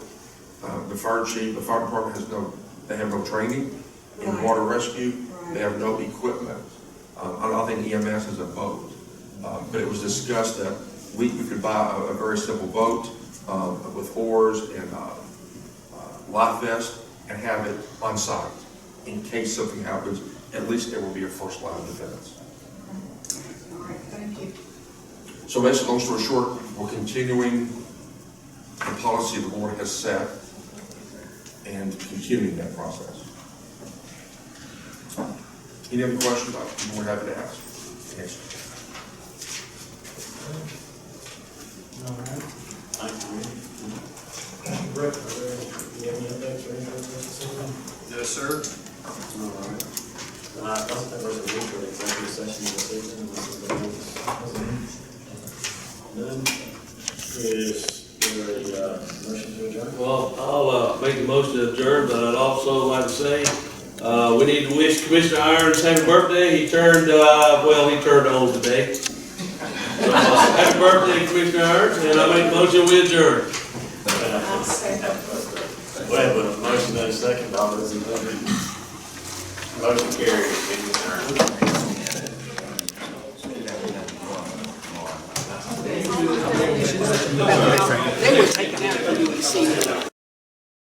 the fire department they have no training in water rescue. They have no equipment. I don't think EMS has a boat, but it was discussed that we could buy a very simple boat with oars and life vest and have it on site in case something happens. At least there will be a first line of defense. All right, thank you. So basically, long story short, we're continuing the policy the board has set and continuing that process. Any other questions? I'm more happy to answer. All right. Thank you. Rick, do you have any updates or anything for us this evening? No, sir. All right. I don't think there's a need for an executive session this evening. None. Is there a motion to adjourn? Well, I'll make the motion to adjourn, but I'd also like to say, we need to wish Commissioner Irons happy birthday. He turned old today. So, happy birthday, Commissioner Irons, and I make the motion we adjourn. I'll say that. We have a motion and a second. All those in favor? Motion carries. Meeting adjourned. They were taken out of the UEC.